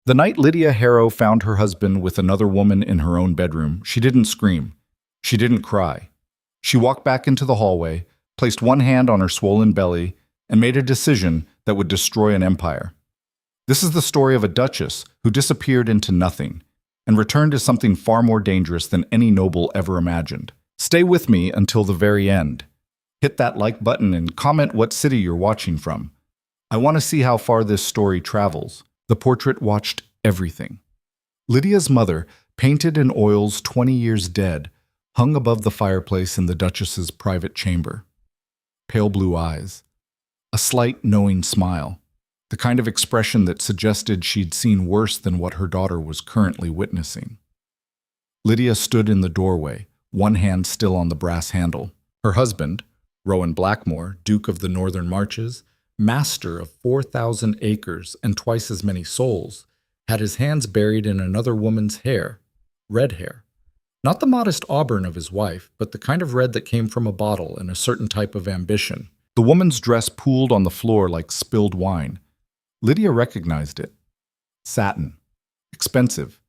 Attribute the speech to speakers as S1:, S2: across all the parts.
S1: The night Lydia Harrow found her husband with another woman in her own bedroom, she didn't scream. She didn't cry. She walked back into the hallway, placed one hand on her swollen belly, and made a decision that would destroy an empire. This is the story of a duchess who disappeared into nothing and returned as something far more dangerous than any noble ever imagined. Stay with me until the very end. Hit that like button and comment what city you're watching from. I want to see how far this story travels. The portrait watched everything. Lydia's mother, painted in oils 20 years dead, hung above the fireplace in the Duchess's private chamber. Pale blue eyes. A slight, knowing smile. The kind of expression that suggested she'd seen worse than what her daughter was currently witnessing. Lydia stood in the doorway, one hand still on the brass handle. Her husband, Rowan Blackmore, Duke of the Northern Marches, master of 4,000 acres and twice as many souls, had his hands buried in another woman's hair, red hair. Not the modest auburn of his wife, but the kind of red that came from a bottle and a certain type of ambition. The woman's dress pooled on the floor like spilled wine. Lydia recognized it. Satin. Expensive.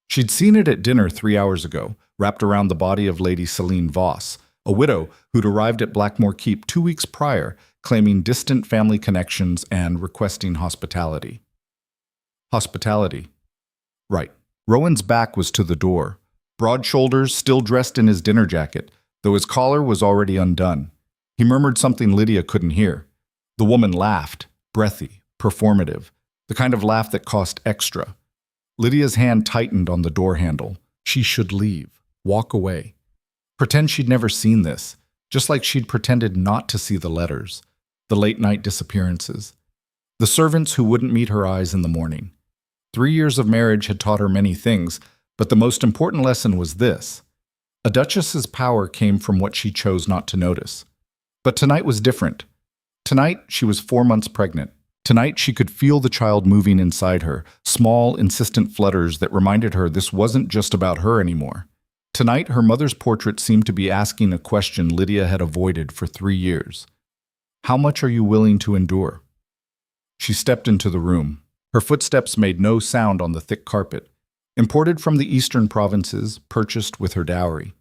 S1: She'd seen it at dinner 3 hours ago, wrapped around the body of Lady Celine Voss, a widow who'd arrived at Blackmore Keep 2 weeks prior, claiming distant family connections and requesting hospitality. Hospitality. Right. Rowan's back was to the door. Broad shoulders, still dressed in his dinner jacket, though his collar was already undone. He murmured something Lydia couldn't hear. The woman laughed, breathy, performative, the kind of laugh that cost extra. Lydia's hand tightened on the door handle. She should leave, walk away. Pretend she'd never seen this, just like she'd pretended not to see the letters, the late-night disappearances, the servants who wouldn't meet her eyes in the morning. 3 years of marriage had taught her many things, but the most important lesson was this. A duchess's power came from what she chose not to notice. But tonight was different. Tonight, she was 4 months pregnant. Tonight, she could feel the child moving inside her, small, insistent flutters that reminded her this wasn't just about her anymore. Tonight, her mother's portrait seemed to be asking a question Lydia had avoided for 3 years. How much are you willing to endure? She stepped into the room. Her footsteps made no sound on the thick carpet. Imported from the eastern provinces, purchased with her dowry.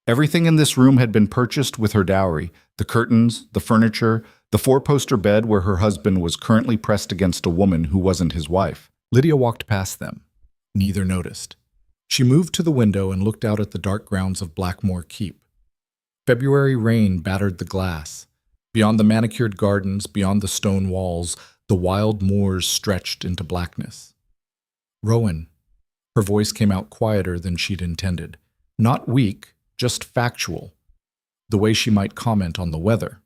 S1: Everything in this room had been purchased with her dowry, the curtains, the furniture, the 4-poster bed where her husband was currently pressed against a woman who wasn't his wife. Lydia walked past them. Neither noticed. She moved to the window and looked out at the dark grounds of Blackmore Keep. February rain battered the glass. Beyond the manicured gardens, beyond the stone walls, the wild moors stretched into blackness. Rowan. Her voice came out quieter than she'd intended. Not weak, just factual. The way she might comment on the weather.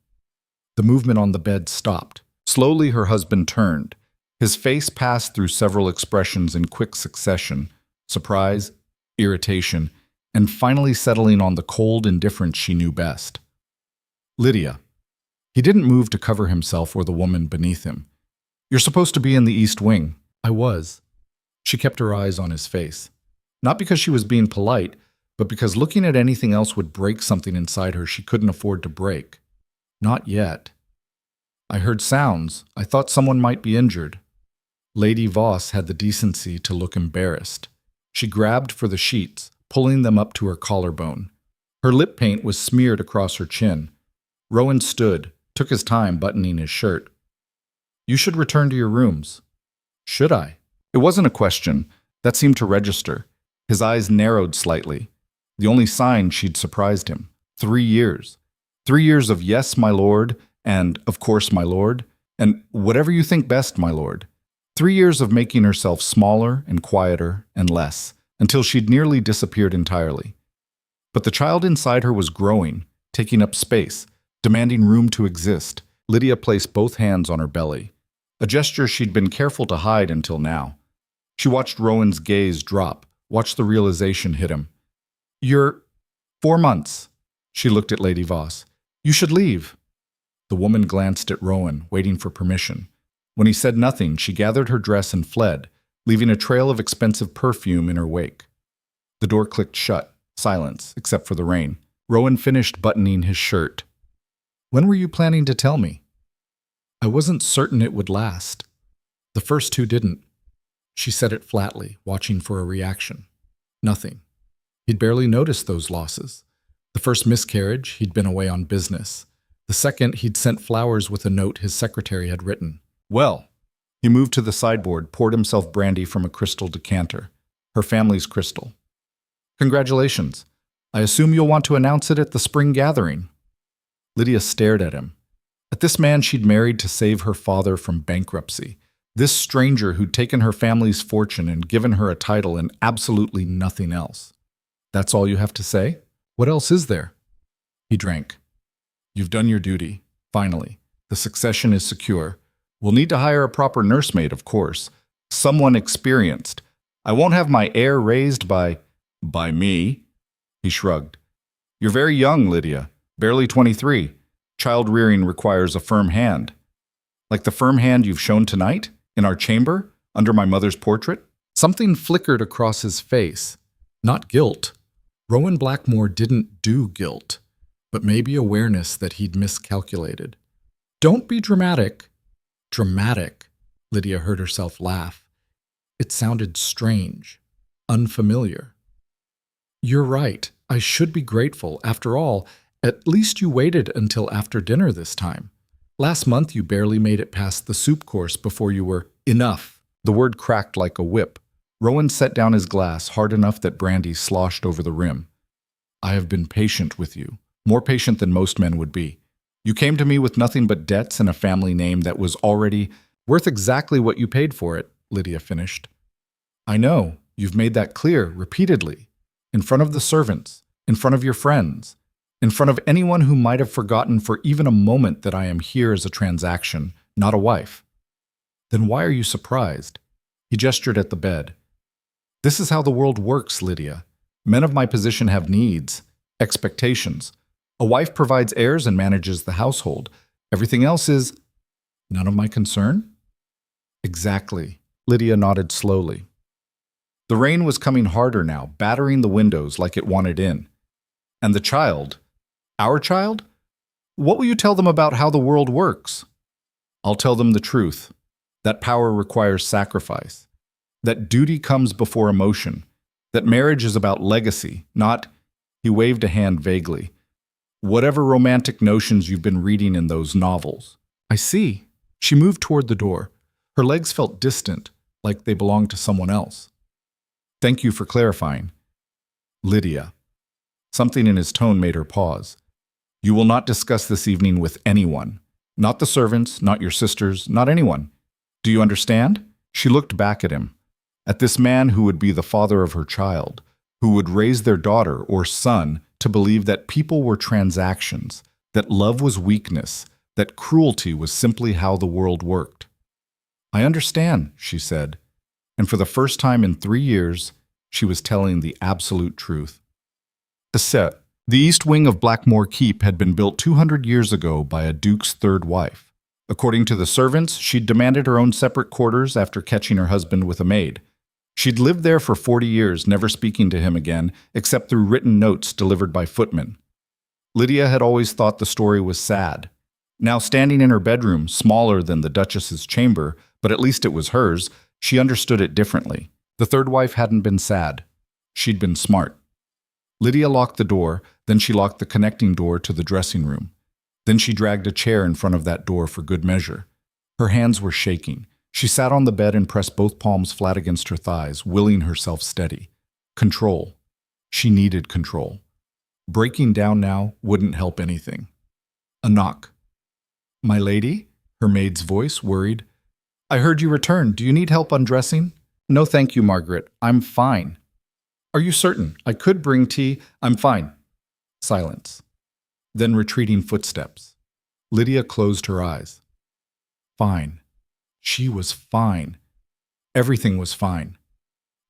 S1: The movement on the bed stopped. Slowly her husband turned. His face passed through several expressions in quick succession. Surprise, irritation, and finally settling on the cold indifference she knew best. Lydia. He didn't move to cover himself or the woman beneath him. You're supposed to be in the East Wing. I was. She kept her eyes on his face. Not because she was being polite, but because looking at anything else would break something inside her she couldn't afford to break. Not yet. I heard sounds. I thought someone might be injured. Lady Voss had the decency to look embarrassed. She grabbed for the sheets, pulling them up to her collarbone. Her lip paint was smeared across her chin. Rowan stood, took his time buttoning his shirt. You should return to your rooms. Should I? It wasn't a question. That seemed to register. His eyes narrowed slightly. The only sign she'd surprised him. 3 years. 3 years of yes, my lord, and of course, my lord, and whatever you think best, my lord. 3 years of making herself smaller and quieter and less, until she'd nearly disappeared entirely. But the child inside her was growing, taking up space, demanding room to exist. Lydia placed both hands on her belly, a gesture she'd been careful to hide until now. She watched Rowan's gaze drop, watched the realization hit him. You're 4 months. She looked at Lady Voss. You should leave. The woman glanced at Rowan, waiting for permission. When he said nothing, she gathered her dress and fled, leaving a trail of expensive perfume in her wake. The door clicked shut, silence, except for the rain. Rowan finished buttoning his shirt. When were you planning to tell me? I wasn't certain it would last. The first 2 didn't. She said it flatly, watching for a reaction. Nothing. He'd barely noticed those losses. The first miscarriage, he'd been away on business. The second, he'd sent flowers with a note his secretary had written. Well, he moved to the sideboard, poured himself brandy from a crystal decanter. Her family's crystal. Congratulations. I assume you'll want to announce it at the spring gathering. Lydia stared at him. At this man she'd married to save her father from bankruptcy. This stranger who'd taken her family's fortune and given her a title and absolutely nothing else. That's all you have to say? What else is there? He drank. You've done your duty. Finally. The succession is secure. We'll need to hire a proper nursemaid, of course. Someone experienced. I won't have my heir raised by me. He shrugged. You're very young, Lydia. Barely 23. Child rearing requires a firm hand. Like the firm hand you've shown tonight? In our chamber? Under my mother's portrait? Something flickered across his face. Not guilt. Rowan Blackmore didn't do guilt, but maybe awareness that he'd miscalculated. Don't be dramatic. Dramatic, Lydia heard herself laugh. It sounded strange, unfamiliar. You're right. I should be grateful. After all, at least you waited until after dinner this time. Last month you barely made it past the soup course before you were enough. The word cracked like a whip. Rowan set down his glass hard enough that brandy sloshed over the rim. I have been patient with you, more patient than most men would be. You came to me with nothing but debts and a family name that was already worth exactly what you paid for it, Lydia finished. I know, you've made that clear repeatedly, in front of the servants, in front of your friends, in front of anyone who might have forgotten for even a moment that I am here as a transaction, not a wife. Then why are you surprised? He gestured at the bed. This is how the world works, Lydia. Men of my position have needs, expectations. A wife provides heirs and manages the household. Everything else is none of my concern? Exactly. Lydia nodded slowly. The rain was coming harder now, battering the windows like it wanted in. And the child? Our child? What will you tell them about how the world works? I'll tell them the truth. That power requires sacrifice. That duty comes before emotion. That marriage is about legacy, not, he waved a hand vaguely, whatever romantic notions you've been reading in those novels. I see. She moved toward the door. Her legs felt distant, like they belonged to someone else. Thank you for clarifying. Lydia. Something in his tone made her pause. You will not discuss this evening with anyone. Not the servants, not your sisters, not anyone. Do you understand? She looked back at him. At this man who would be the father of her child, who would raise their daughter or son to believe that people were transactions, that love was weakness, that cruelty was simply how the world worked. I understand, she said, and for the first time in 3 years, she was telling the absolute truth. The East Wing of Blackmore Keep had been built 200 years ago by a duke's third wife. According to the servants, she'd demanded her own separate quarters after catching her husband with a maid. She'd lived there for 40 years, never speaking to him again, except through written notes delivered by footmen. Lydia had always thought the story was sad. Now standing in her bedroom, smaller than the Duchess's chamber, but at least it was hers, she understood it differently. The third wife hadn't been sad. She'd been smart. Lydia locked the door, then she locked the connecting door to the dressing room. Then she dragged a chair in front of that door for good measure. Her hands were shaking. She sat on the bed and pressed both palms flat against her thighs, willing herself steady. Control. She needed control. Breaking down now wouldn't help anything. A knock. My lady? Her maid's voice, worried. I heard you returned. Do you need help undressing? No, thank you, Margaret. I'm fine. Are you certain? I could bring tea. I'm fine. Silence. Then retreating footsteps. Lydia closed her eyes. Fine. She was fine. Everything was fine.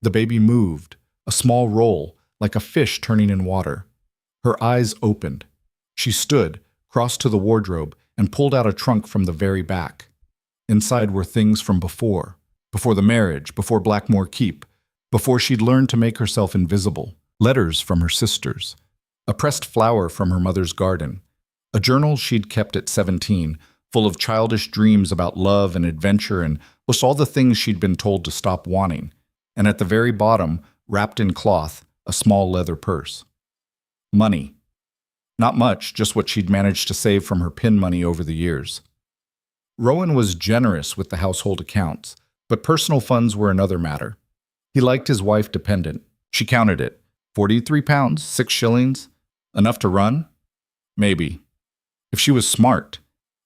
S1: The baby moved, a small roll, like a fish turning in water. Her eyes opened. She stood, crossed to the wardrobe, and pulled out a trunk from the very back. Inside were things from before the marriage, before Blackmore Keep, before she'd learned to make herself invisible. Letters from her sisters. A pressed flower from her mother's garden. A journal she'd kept at 17, full of childish dreams about love and adventure and was all the things she'd been told to stop wanting, and at the very bottom, wrapped in cloth, a small leather purse. Money. Not much, just what she'd managed to save from her pin money over the years. Rowan was generous with the household accounts, but personal funds were another matter. He liked his wife dependent. She counted it. 43 pounds, 6 shillings. Enough to run? Maybe. If she was smart.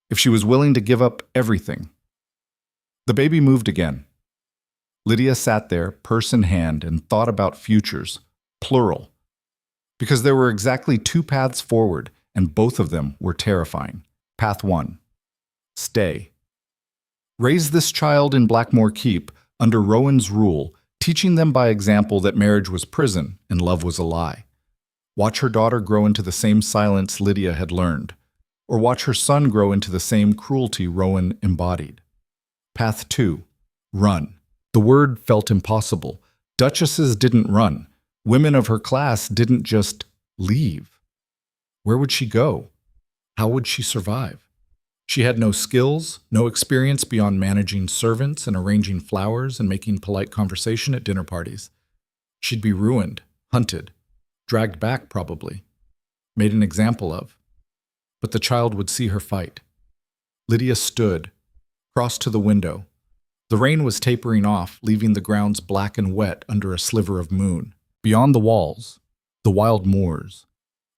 S1: If she was willing to give up everything. The baby moved again. Lydia sat there, purse in hand, and thought about futures, plural. Because there were exactly 2 paths forward, and both of them were terrifying. Path 1. Stay. Raise this child in Blackmore Keep under Rowan's rule, teaching them by example that marriage was prison and love was a lie. Watch her daughter grow into the same silence Lydia had learned, or watch her son grow into the same cruelty Rowan embodied. Path 2. Run. The word felt impossible. Duchesses didn't run. Women of her class didn't just leave. Where would she go? How would she survive? She had no skills, no experience beyond managing servants and arranging flowers and making polite conversation at dinner parties. She'd be ruined, hunted, dragged back probably, made an example of. But the child would see her fight. Lydia stood, crossed to the window. The rain was tapering off, leaving the grounds black and wet under a sliver of moon. Beyond the walls, the wild moors.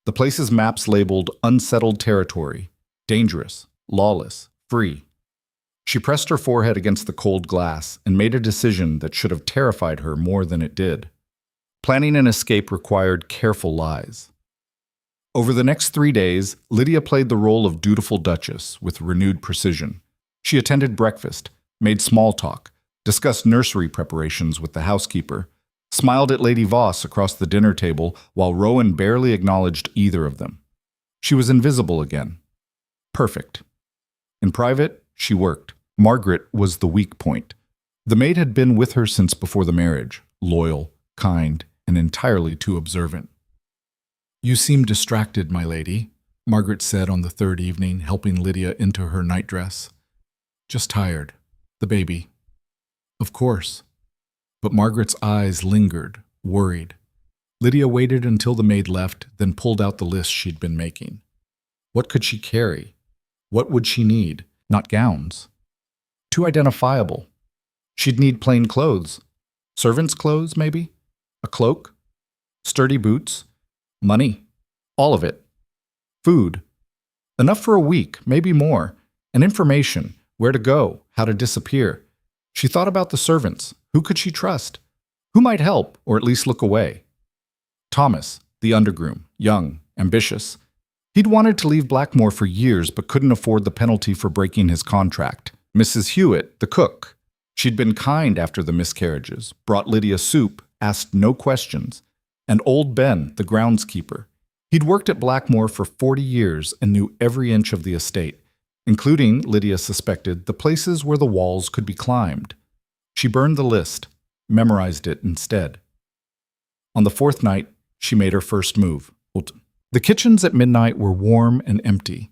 S1: The place's maps labeled unsettled territory, dangerous, lawless, free. She pressed her forehead against the cold glass and made a decision that should have terrified her more than it did. Planning an escape required careful lies. Over the next 3 days, Lydia played the role of dutiful Duchess with renewed precision. She attended breakfast, made small talk, discussed nursery preparations with the housekeeper, smiled at Lady Voss across the dinner table while Rowan barely acknowledged either of them. She was invisible again. Perfect. In private, she worked. Margaret was the weak point. The maid had been with her since before the marriage, loyal, kind, and entirely too observant. "You seem distracted, my lady," Margaret said on the 3rd evening, helping Lydia into her nightdress. "Just tired. The baby." "Of course." But Margaret's eyes lingered, worried. Lydia waited until the maid left, then pulled out the list she'd been making. What could she carry? What would she need? Not gowns. Too identifiable. She'd need plain clothes. Servant's clothes, maybe? A cloak? Sturdy boots? Money. All of it. Food. Enough for a week, maybe more. And information. Where to go, how to disappear. She thought about the servants. Who could she trust? Who might help, or at least look away? Thomas, the undergroom, young, ambitious. He'd wanted to leave Blackmore for years but couldn't afford the penalty for breaking his contract. Mrs. Hewitt, the cook. She'd been kind after the miscarriages, brought Lydia soup, asked no questions. And old Ben, the groundskeeper. He'd worked at Blackmore for 40 years and knew every inch of the estate, including, Lydia suspected, the places where the walls could be climbed. She burned the list, memorized it instead. On the 4th night, she made her first move. The kitchens at midnight were warm and empty.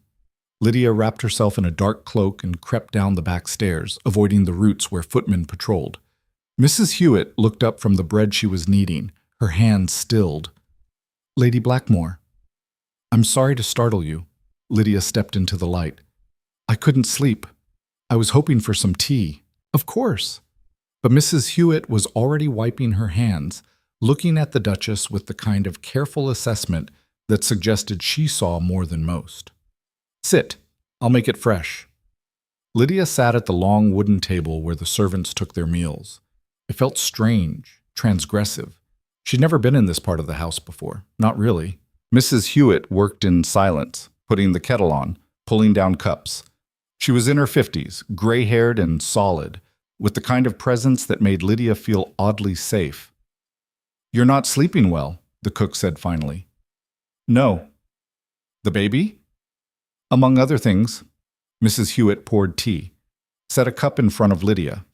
S1: Lydia wrapped herself in a dark cloak and crept down the back stairs, avoiding the roots where footmen patrolled. Mrs. Hewitt looked up from the bread she was kneading, her hands stilled. "Lady Blackmore." "I'm sorry to startle you." Lydia stepped into the light. "I couldn't sleep. I was hoping for some tea." "Of course." But Mrs. Hewitt was already wiping her hands, looking at the Duchess with the kind of careful assessment that suggested she saw more than most. "Sit. I'll make it fresh." Lydia sat at the long wooden table where the servants took their meals. It felt strange, transgressive. She'd never been in this part of the house before. Not really. Mrs. Hewitt worked in silence, putting the kettle on, pulling down cups. She was in her 50s, gray-haired and solid, with the kind of presence that made Lydia feel oddly safe. "You're not sleeping well," the cook said finally. "No." "The baby?" "Among other things." Mrs. Hewitt poured tea, set a cup in front of Lydia.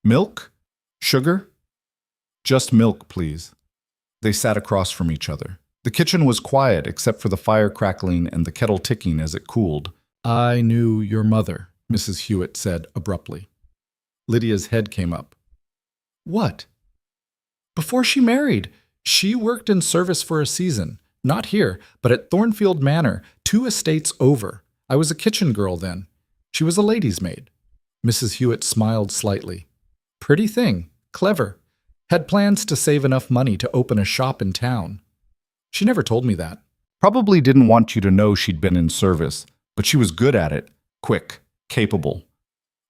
S1: "Milk? Sugar?" "Just milk, please." They sat across from each other. The kitchen was quiet except for the fire crackling and the kettle ticking as it cooled, I knew your mother, Mrs. Hewitt said abruptly. Lydia's head came up. What? Before she married, she worked in service for a season. Not here, but at Thornfield Manor, 2 estates over. I was a kitchen girl then. She was a lady's maid. Mrs. Hewitt smiled slightly. Pretty thing. Clever. Had plans to save enough money to open a shop in town. She never told me that. Probably didn't want you to know she'd been in service, but she was good at it. Quick. Capable.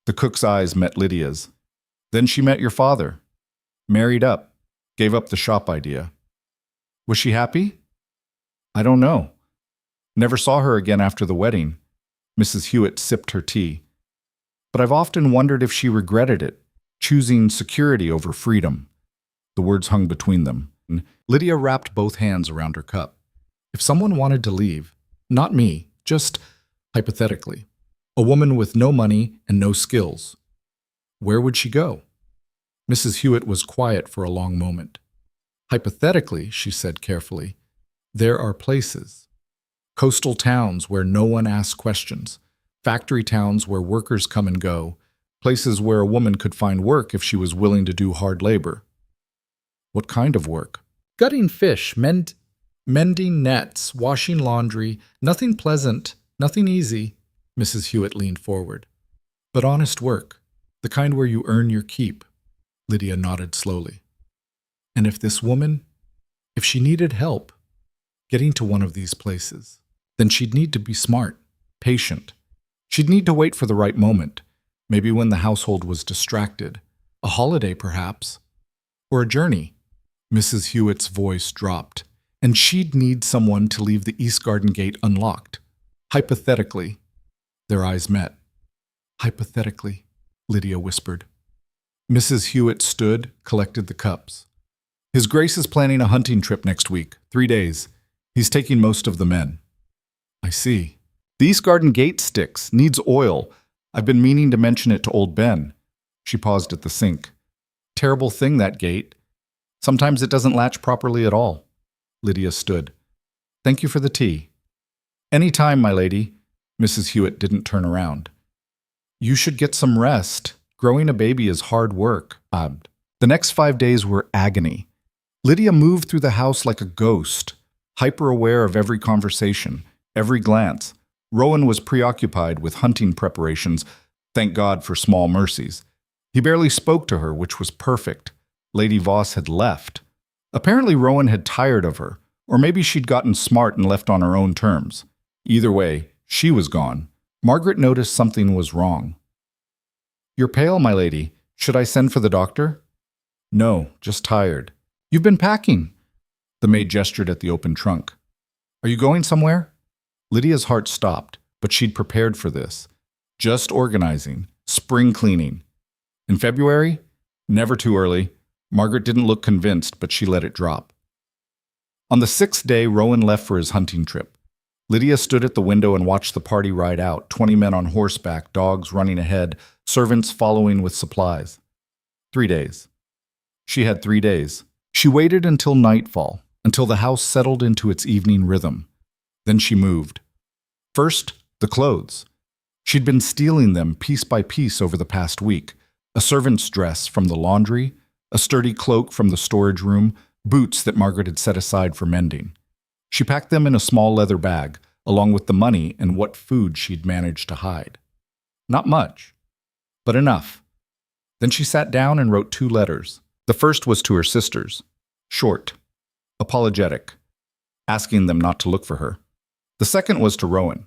S1: The cook's eyes met Lydia's. Then she met your father. Married up. Gave up the shop idea. Was she happy? I don't know. Never saw her again after the wedding. Mrs. Hewitt sipped her tea. But I've often wondered if she regretted it, choosing security over freedom. The words hung between them. Lydia wrapped both hands around her cup. If someone wanted to leave, not me, just hypothetically, a woman with no money and no skills, where would she go? Mrs. Hewitt was quiet for a long moment. Hypothetically, she said carefully, there are places. Coastal towns where no one asks questions. Factory towns where workers come and go. Places where a woman could find work if she was willing to do hard labor. What kind of work? Gutting fish, mending nets, washing laundry. Nothing pleasant, nothing easy. Mrs. Hewitt leaned forward. But honest work. The kind where you earn your keep. Lydia nodded slowly. And if this woman, if she needed help getting to one of these places, then she'd need to be smart, patient. She'd need to wait for the right moment, maybe when the household was distracted, a holiday perhaps, or a journey. Mrs. Hewitt's voice dropped, and she'd need someone to leave the East Garden gate unlocked. Hypothetically, their eyes met. Hypothetically, Lydia whispered. Mrs. Hewitt stood, collected the cups. His Grace is planning a hunting trip next week, 3 days. He's taking most of the men. I see. The East Garden gate sticks, needs oil. I've been meaning to mention it to old Ben. She paused at the sink. Terrible thing, that gate. Sometimes it doesn't latch properly at all. Lydia stood. Thank you for the tea. Any time, my lady. Mrs. Hewitt didn't turn around. You should get some rest. Growing a baby is hard work. The next 5 days were agony. Lydia moved through the house like a ghost, hyper-aware of every conversation, every glance. Rowan was preoccupied with hunting preparations, thank God for small mercies. He barely spoke to her, which was perfect. Lady Voss had left. Apparently Rowan had tired of her, or maybe she'd gotten smart and left on her own terms. Either way, she was gone. Margaret noticed something was wrong. You're pale, my lady. Should I send for the doctor? No, just tired. You've been packing. The maid gestured at the open trunk. Are you going somewhere? Lydia's heart stopped, but she'd prepared for this. Just organizing. Spring cleaning. In February? Never too early. Margaret didn't look convinced, but she let it drop. On the 6th day, Rowan left for his hunting trip. Lydia stood at the window and watched the party ride out, 20 men on horseback, dogs running ahead, servants following with supplies. 3 days. She had 3 days. She waited until nightfall, until the house settled into its evening rhythm. Then she moved. First, the clothes. She'd been stealing them piece by piece over the past week. A servant's dress from the laundry, a sturdy cloak from the storage room, boots that Margaret had set aside for mending. She packed them in a small leather bag, along with the money and what food she'd managed to hide. Not much, but enough. Then she sat down and wrote 2 letters. The first was to her sisters. Short. Apologetic. Asking them not to look for her. The second was to Rowan.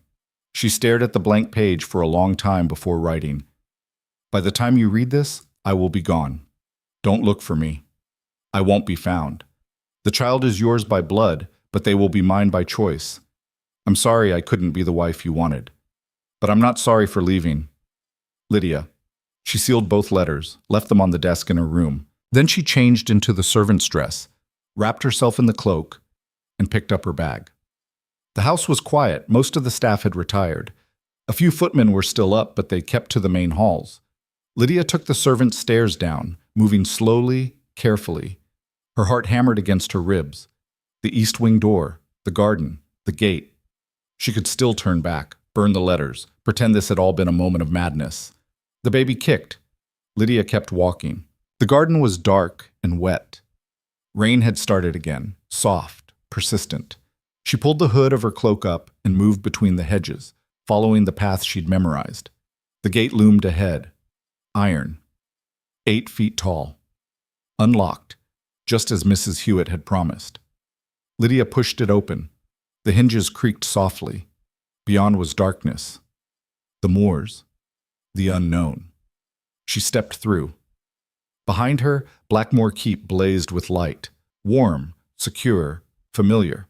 S1: She stared at the blank page for a long time before writing. By the time you read this, I will be gone. Don't look for me. I won't be found. The child is yours by blood, but they will be mine by choice. I'm sorry I couldn't be the wife you wanted. But I'm not sorry for leaving. Lydia. She sealed both letters, left them on the desk in her room. Then she changed into the servant's dress, wrapped herself in the cloak, and picked up her bag. The house was quiet. Most of the staff had retired. A few footmen were still up, but they kept to the main halls. Lydia took the servant's stairs down, moving slowly, carefully. Her heart hammered against her ribs. The east wing door, the garden, the gate. She could still turn back, Burn the letters. Pretend this had all been a moment of madness. The baby kicked. Lydia kept walking. The garden was dark and wet. Rain had started again, soft, persistent. She pulled the hood of her cloak up and moved between the hedges, following the path she'd memorized. The gate loomed ahead. Iron. 8 feet tall. Unlocked, just as Mrs. Hewitt had promised. Lydia pushed it open. The hinges creaked softly. Beyond was darkness. The moors. The unknown. She stepped through. Behind her, Blackmore Keep blazed with light. Warm, secure, familiar.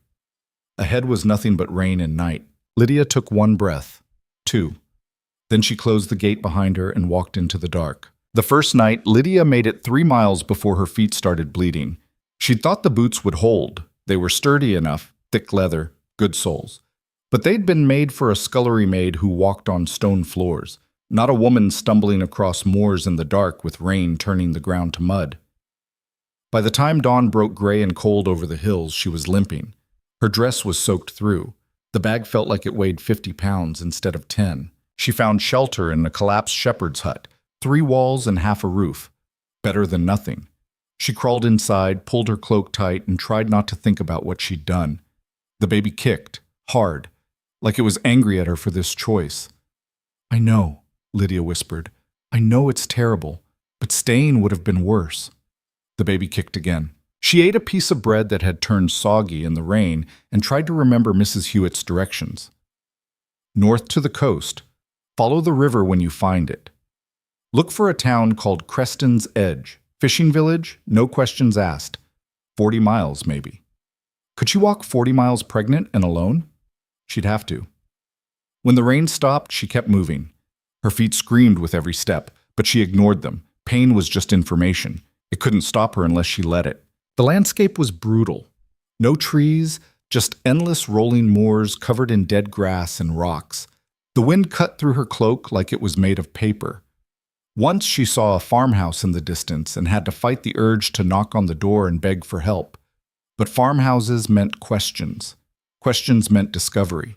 S1: Ahead was nothing but rain and night. Lydia took one breath. 2. Then she closed the gate behind her and walked into the dark. The first night, Lydia made it 3 miles before her feet started bleeding. She'd thought the boots would hold. They were sturdy enough, thick leather, good soles. But they'd been made for a scullery maid who walked on stone floors, not a woman stumbling across moors in the dark with rain turning the ground to mud. By the time dawn broke gray and cold over the hills, she was limping. Her dress was soaked through. The bag felt like it weighed 50 pounds instead of 10. She found shelter in a collapsed shepherd's hut, 3 walls and half a roof. Better than nothing. She crawled inside, pulled her cloak tight, and tried not to think about what she'd done. The baby kicked, hard, like it was angry at her for this choice. "I know," Lydia whispered. "I know it's terrible, but staying would have been worse." The baby kicked again. She ate a piece of bread that had turned soggy in the rain and tried to remember Mrs. Hewitt's directions. North to the coast. Follow the river when you find it. Look for a town called Creston's Edge. Fishing village, no questions asked. 40 miles, maybe. Could she walk 40 miles pregnant and alone? She'd have to. When the rain stopped, she kept moving. Her feet screamed with every step, but she ignored them. Pain was just information. It couldn't stop her unless she let it. The landscape was brutal. No trees, just endless rolling moors covered in dead grass and rocks. The wind cut through her cloak like it was made of paper. Once she saw a farmhouse in the distance and had to fight the urge to knock on the door and beg for help. But farmhouses meant questions. Questions meant discovery.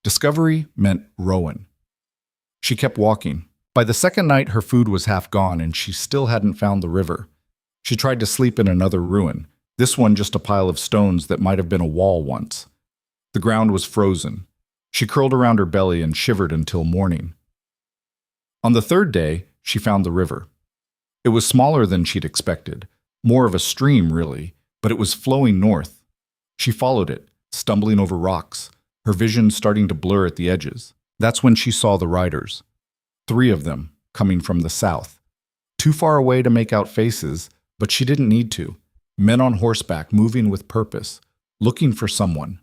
S1: Discovery meant Rowan. She kept walking. By the second night, her food was half gone and she still hadn't found the river. She tried to sleep in another ruin, this one just a pile of stones that might have been a wall once. The ground was frozen. She curled around her belly and shivered until morning. On the third day, she found the river. It was smaller than she'd expected, more of a stream, really, but it was flowing north. She followed it, stumbling over rocks, her vision starting to blur at the edges. That's when she saw the riders. 3 of them, coming from the south. Too far away to make out faces, but she didn't need to. Men on horseback, moving with purpose, looking for someone.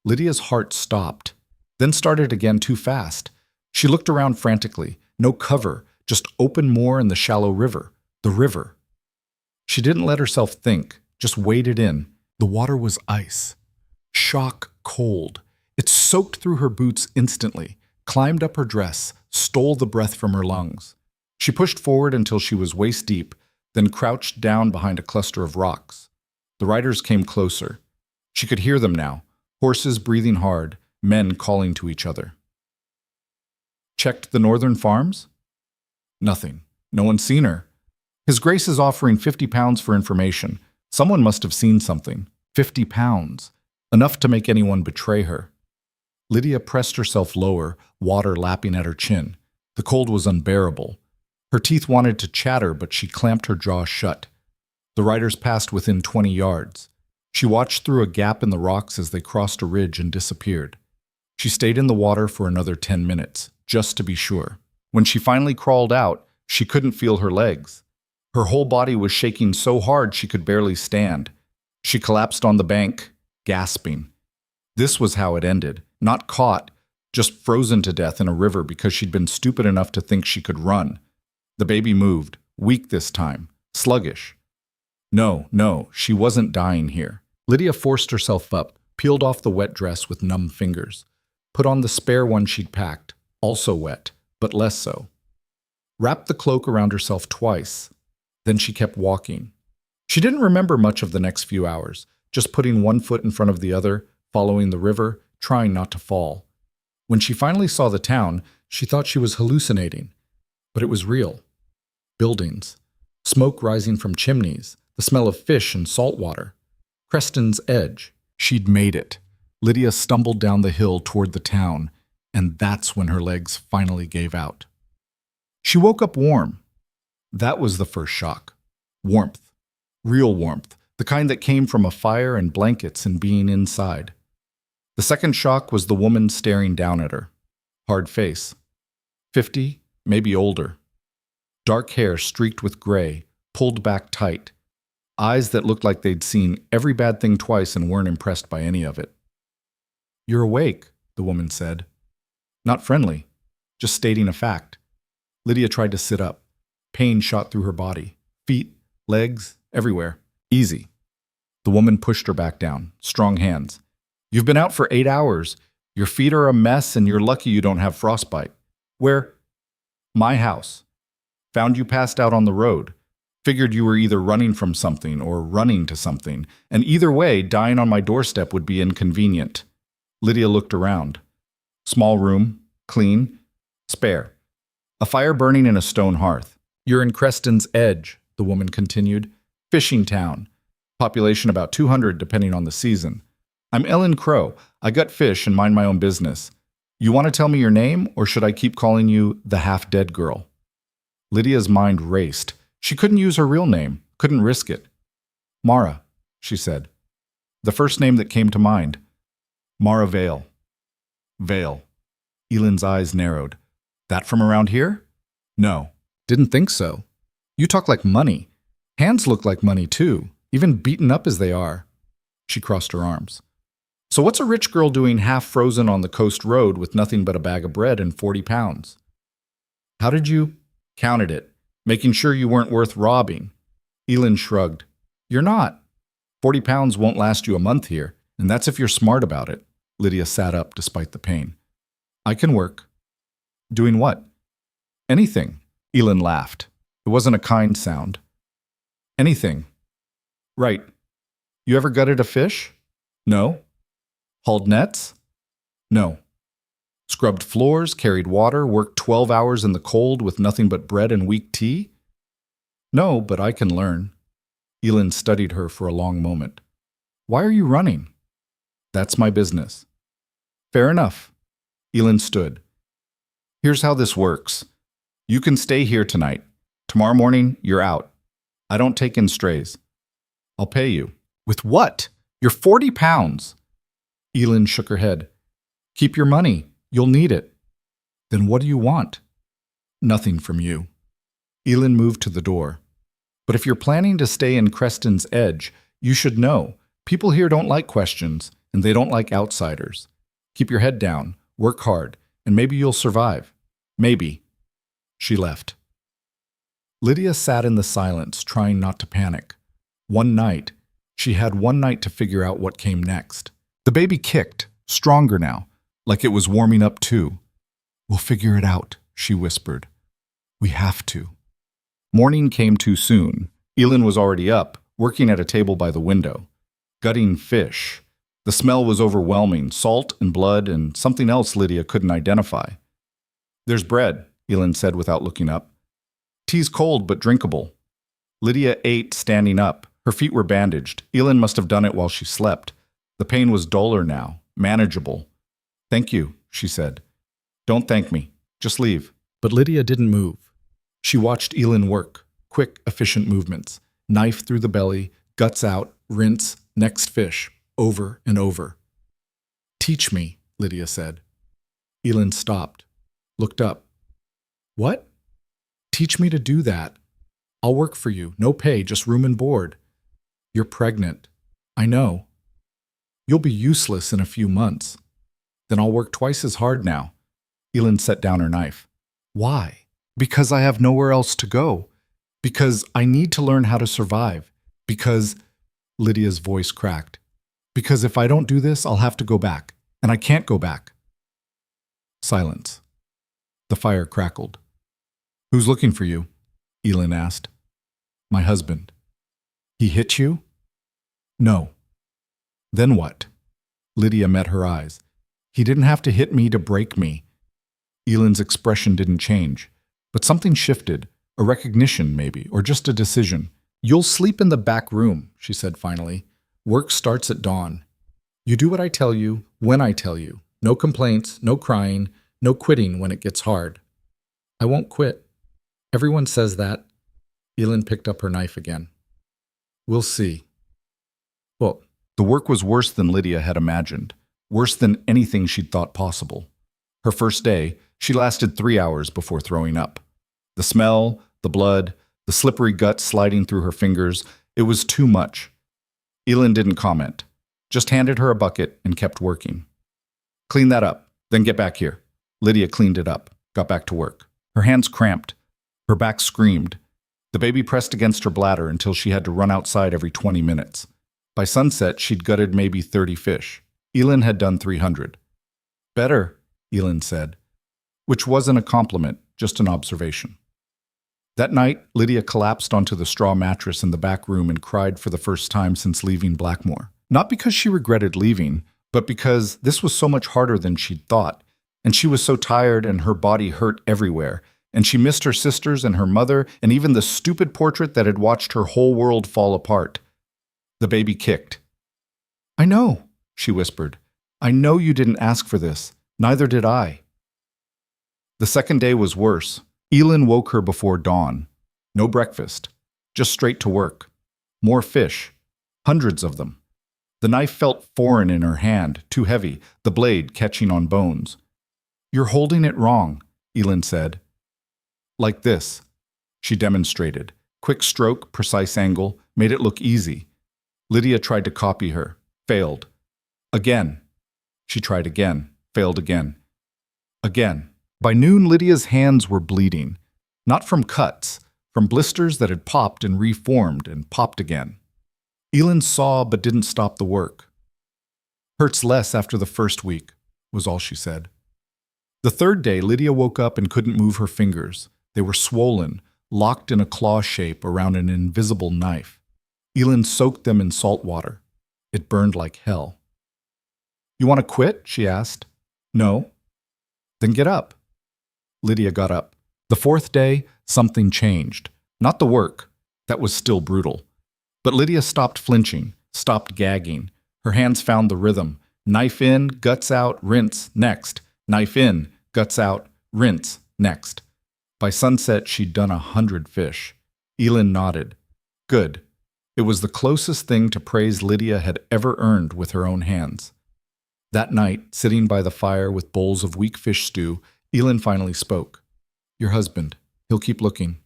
S1: Lydia's heart stopped, then started again too fast. She looked around frantically. No cover, just open moor and the shallow river. The river. She didn't let herself think, just waded in. The water was ice. Shock cold. It soaked through her boots instantly, climbed up her dress, stole the breath from her lungs. She pushed forward until she was waist deep, then crouched down behind a cluster of rocks. The riders came closer. She could hear them now, horses breathing hard, men calling to each other. Checked the northern farms? Nothing. No one's seen her. His Grace is offering 50 pounds for information. Someone must have seen something. 50 pounds. Enough to make anyone betray her. Lydia pressed herself lower, water lapping at her chin. The cold was unbearable. Her teeth wanted to chatter, but she clamped her jaw shut. The riders passed within 20 yards. She watched through a gap in the rocks as they crossed a ridge and disappeared. She stayed in the water for another 10 minutes, just to be sure. When she finally crawled out, she couldn't feel her legs. Her whole body was shaking so hard she could barely stand. She collapsed on the bank, gasping. This was how it ended. Not caught, just frozen to death in a river because she'd been stupid enough to think she could run. The baby moved, weak this time, sluggish. No, she wasn't dying here. Lydia forced herself up, peeled off the wet dress with numb fingers, put on the spare one she'd packed, also wet, but less so. Wrapped the cloak around herself twice. Then she kept walking. She didn't remember much of the next few hours, just putting one foot in front of the other, following the river, trying not to fall. When she finally saw the town, she thought she was hallucinating. But it was real. Buildings, smoke rising from chimneys, the smell of fish and salt water. Creston's Edge. She'd made it. Lydia stumbled down the hill toward the town, and that's when her legs finally gave out. She woke up warm. That was the first shock. Warmth. Real warmth. The kind that came from a fire and blankets and being inside. The second shock was the woman staring down at her. Hard face. 50, maybe older. Dark hair streaked with gray, pulled back tight. Eyes that looked like they'd seen every bad thing twice and weren't impressed by any of it. "You're awake," the woman said. Not friendly, just stating a fact. Lydia tried to sit up. Pain shot through her body. Feet, legs, everywhere. "Easy." The woman pushed her back down. Strong hands. "You've been out for 8 hours. Your feet are a mess and you're lucky you don't have frostbite." "Where?" "My house. Found you passed out on the road. Figured you were either running from something or running to something, and either way, dying on my doorstep would be inconvenient." Lydia looked around. Small room, clean, spare. A fire burning in a stone hearth. "You're in Creston's Edge," the woman continued. "Fishing town. Population about 200 depending on the season. I'm Ellen Crow. I gut fish and mind my own business. You want to tell me your name, or should I keep calling you the half-dead girl?" Lydia's mind raced. She couldn't use her real name, couldn't risk it. "Mara," she said. The first name that came to mind. "Mara Vale." Vale. Ellen's eyes narrowed. "That from around here?" "No. Didn't think so. You talk like money. Hands look like money too, even beaten up as they are." She crossed her arms. "So what's a rich girl doing half frozen on the coast road with nothing but a bag of bread and 40 pounds? "How did you—" "Counted it, making sure you weren't worth robbing." Ellen shrugged. "You're not. 40 pounds won't last you a month here, and that's if you're smart about it." Lydia sat up despite the pain. "I can work." "Doing what?" "Anything." Ellen laughed. It wasn't a kind sound. "Anything." "Right. You ever gutted a fish?" "No." "Hauled nets?" "No." "Scrubbed floors, carried water, worked 12 hours in the cold with nothing but bread and weak tea?" "No, but I can learn." Ellen studied her for a long moment. "Why are you running?" "That's my business." "Fair enough." Ellen stood. "Here's how this works. You can stay here tonight. Tomorrow morning, you're out. I don't take in strays. I'll pay you." "With what? You're 40 pounds." Ellen shook her head. "Keep your money. You'll need it." "Then what do you want?" "Nothing from you." Ellen moved to the door. "But if you're planning to stay in Creston's Edge, you should know. People here don't like questions, and they don't like outsiders. Keep your head down, work hard, and maybe you'll survive. Maybe." She left. Lydia sat in the silence, trying not to panic. She had one night to figure out what came next. The baby kicked, stronger now, like it was warming up too. "We'll figure it out," she whispered. "We have to." Morning came too soon. Ellen was already up, working at a table by the window. Gutting fish. The smell was overwhelming, salt and blood and something else Lydia couldn't identify. "There's bread," Ellen said without looking up. "Tea's cold but drinkable." Lydia ate standing up. Her feet were bandaged. Ellen must have done it while she slept. The pain was duller now, manageable. "Thank you," she said. "Don't thank me. Just leave." But Lydia didn't move. She watched Ellen work. Quick, efficient movements. Knife through the belly, guts out, rinse, next fish, over and over. "Teach me," Lydia said. Ellen stopped, looked up. "What?" "Teach me to do that. I'll work for you. No pay, just room and board." "You're pregnant." "I know." "You'll be useless in a few months." "Then I'll work twice as hard now." Ellen set down her knife. "Why?" "Because I have nowhere else to go. Because I need to learn how to survive. Because—" Lydia's voice cracked. "Because if I don't do this, I'll have to go back. And I can't go back." Silence. The fire crackled. "Who's looking for you?" Ellen asked. "My husband." "He hit you?" "No." "Then what?" Lydia met her eyes. He didn't have to hit me to break me. Ellen's expression didn't change, but something shifted, a recognition maybe, or just a decision. You'll sleep in the back room, she said finally. Work starts at dawn. You do what I tell you, when I tell you. No complaints, no crying, no quitting when it gets hard. I won't quit. Everyone says that. Ellen picked up her knife again. We'll see. Well, the work was worse than Lydia had imagined, worse than anything she'd thought possible. Her first day, she lasted 3 hours before throwing up. The smell, the blood, the slippery gut sliding through her fingers, it was too much. Ellen didn't comment, just handed her a bucket and kept working. Clean that up, then get back here. Lydia cleaned it up, got back to work. Her hands cramped. Her back screamed. The baby pressed against her bladder until she had to run outside every 20 minutes. By sunset, she'd gutted maybe 30 fish. Ellen had done 300. Better, Ellen said, which wasn't a compliment, just an observation. That night, Lydia collapsed onto the straw mattress in the back room and cried for the first time since leaving Blackmore. Not because she regretted leaving, but because this was so much harder than she'd thought, and she was so tired and her body hurt everywhere, and she missed her sisters and her mother and even the stupid portrait that had watched her whole world fall apart. The baby kicked. I know, she whispered. I know you didn't ask for this. Neither did I. The second day was worse. Ellen woke her before dawn. No breakfast. Just straight to work. More fish. Hundreds of them. The knife felt foreign in her hand, too heavy, the blade catching on bones. You're holding it wrong, Ellen said. Like this. She demonstrated. Quick stroke, precise angle, made it look easy. Lydia tried to copy her. Failed. Again. She tried again. Failed again. Again. By noon, Lydia's hands were bleeding. Not from cuts, from blisters that had popped and reformed and popped again. Ellen saw but didn't stop the work. Hurts less after the first week, was all she said. The third day, Lydia woke up and couldn't move her fingers. They were swollen, locked in a claw shape around an invisible knife. Ellen soaked them in salt water. It burned like hell. You want to quit? She asked. No. Then get up. Lydia got up. The fourth day, something changed. Not the work. That was still brutal. But Lydia stopped flinching, stopped gagging. Her hands found the rhythm. Knife in, guts out, rinse, next. Knife in, guts out, rinse, next. By sunset, she'd done 100 fish. Ellen nodded. Good. It was the closest thing to praise Lydia had ever earned with her own hands. That night, sitting by the fire with bowls of weak fish stew, Ellen finally spoke. Your husband. He'll keep looking.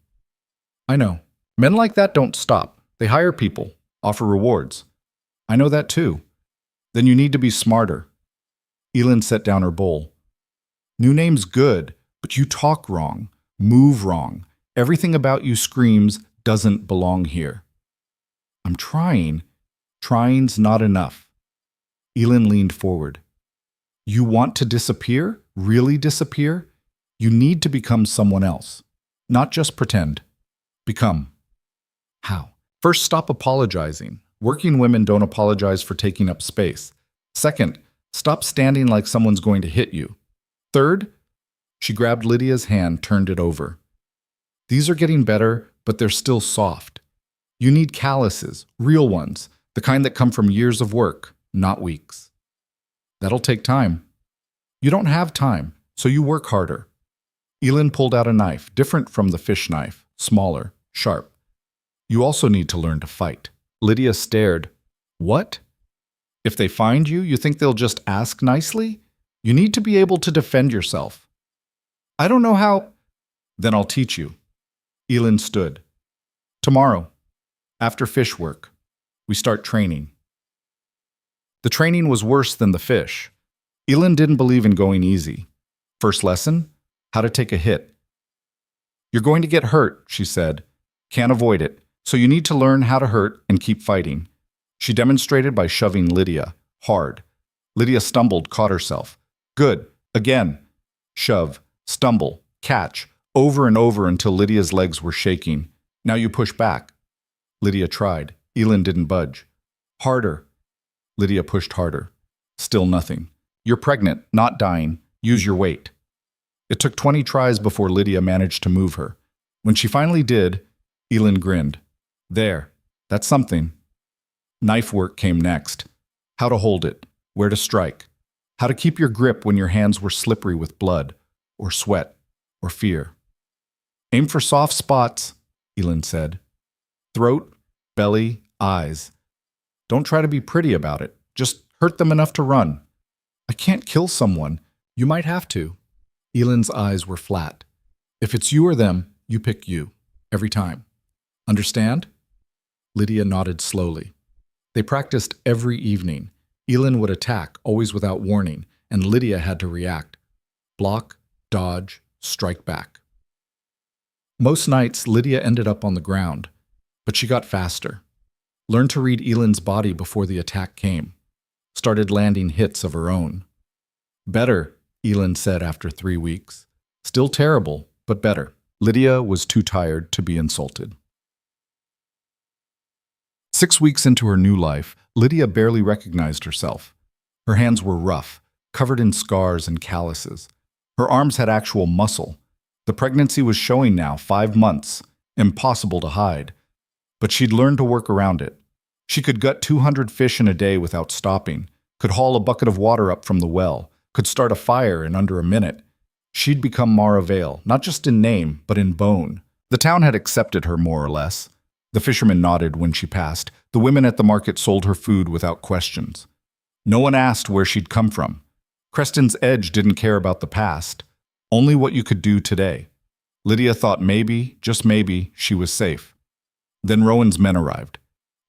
S1: I know. Men like that don't stop. They hire people, offer rewards. I know that too. Then you need to be smarter. Ellen set down her bowl. New name's good, but you talk wrong, move wrong. Everything about you screams, doesn't belong here. I'm trying. Trying's not enough. Ellen leaned forward. You want to disappear? Really disappear? You need to become someone else. Not just pretend. Become. How? First, stop apologizing. Working women don't apologize for taking up space. Second, stop standing like someone's going to hit you. Third, she grabbed Lydia's hand, turned it over. These are getting better, but they're still soft. You need calluses, real ones, the kind that come from years of work, not weeks. That'll take time. You don't have time, so you work harder. Ellen pulled out a knife, different from the fish knife, smaller, sharp. You also need to learn to fight. Lydia stared. What? If they find you, you think they'll just ask nicely? You need to be able to defend yourself. I don't know how. Then I'll teach you. Ellen stood. Tomorrow, after fish work, we start training. The training was worse than the fish. Ellen didn't believe in going easy. First lesson, how to take a hit. You're going to get hurt, she said. Can't avoid it, so you need to learn how to hurt and keep fighting. She demonstrated by shoving Lydia, hard. Lydia stumbled, caught herself. Good, again. Shove, stumble, catch, over and over until Lydia's legs were shaking. Now you push back. Lydia tried. Ellen didn't budge. Harder. Lydia pushed harder. Still nothing. You're pregnant, not dying. Use your weight. It took 20 tries before Lydia managed to move her. When she finally did, Elin grinned. There, that's something. Knife work came next. How to hold it, where to strike, how to keep your grip when your hands were slippery with blood, or sweat, or fear. Aim for soft spots, Elin said. Throat, belly, eyes. Don't try to be pretty about it. Just hurt them enough to run. I can't kill someone. You might have to. Elin's eyes were flat. If it's you or them, you pick you. Every time. Understand? Lydia nodded slowly. They practiced every evening. Elin would attack, always without warning, and Lydia had to react. Block, dodge, strike back. Most nights, Lydia ended up on the ground, but she got faster. Learned to read Elin's body before the attack came. Started landing hits of her own. Better, Elin said after 3 weeks. Still terrible, but better. Lydia was too tired to be insulted. 6 weeks into her new life, Lydia barely recognized herself. Her hands were rough, covered in scars and calluses. Her arms had actual muscle. The pregnancy was showing now, 5 months. Impossible to hide. But she'd learned to work around it. She could gut 200 fish in a day without stopping, could haul a bucket of water up from the well, could start a fire in under a minute. She'd become Mara Vale, not just in name, but in bone. The town had accepted her more or less. The fishermen nodded when she passed. The women at the market sold her food without questions. No one asked where she'd come from. Creston's Edge didn't care about the past, only what you could do today. Lydia thought maybe, just maybe, she was safe. Then Rowan's men arrived.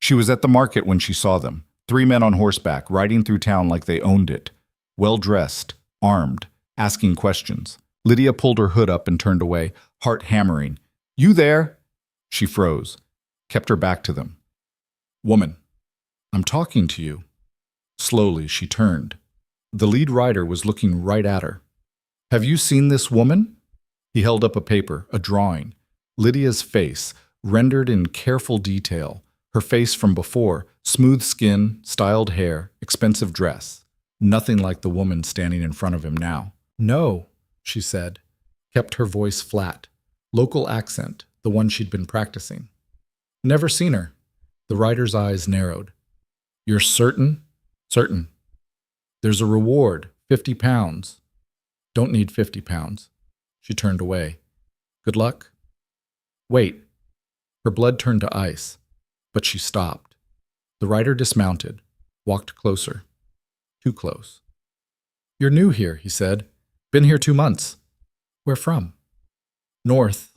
S1: She was at the market when she saw them. 3 men on horseback, riding through town like they owned it. Well-dressed, armed, asking questions. Lydia pulled her hood up and turned away, heart hammering. You there? She froze, kept her back to them. Woman, I'm talking to you. Slowly, she turned. The lead rider was looking right at her. Have you seen this woman? He held up a paper, a drawing. Lydia's face, rendered in careful detail. Her face from before, smooth skin, styled hair, expensive dress. Nothing like the woman standing in front of him now. No, she said, kept her voice flat. Local accent, the one she'd been practicing. Never seen her. The rider's eyes narrowed. You're certain? Certain. There's a reward, 50 pounds. Don't need 50 pounds. She turned away. Good luck? Wait. Her blood turned to ice, but she stopped. The rider dismounted, walked closer. Too close. You're new here, he said. Been here 2 months. Where from? North.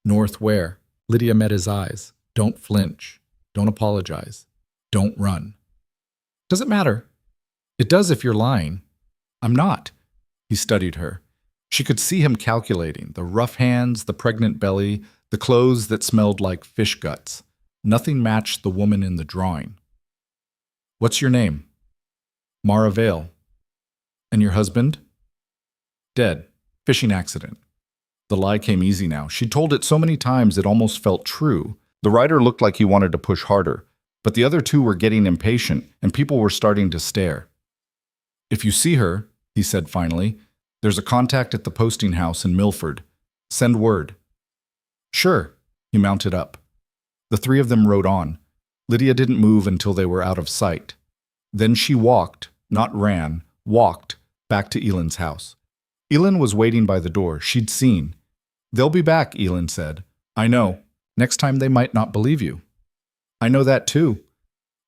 S1: North where? Lydia met his eyes. Don't flinch. Don't apologize. Don't run. Does it matter? It does if you're lying. I'm not. He studied her. She could see him calculating, the rough hands, the pregnant belly, the clothes that smelled like fish guts. Nothing matched the woman in the drawing. What's your name? Mara Vale. And your husband? Dead. Fishing accident. The lie came easy now. She told it so many times it almost felt true. The rider looked like he wanted to push harder, but the other 2 were getting impatient, and people were starting to stare. If you see her, he said finally, there's a contact at the posting house in Milford. Send word. Sure, he mounted up. The 3 of them rode on. Lydia didn't move until they were out of sight. Then she walked, not ran, walked, back to Elin's house. Elin was waiting by the door. She'd seen. They'll be back, Elin said. I know. Next time they might not believe you. I know that too.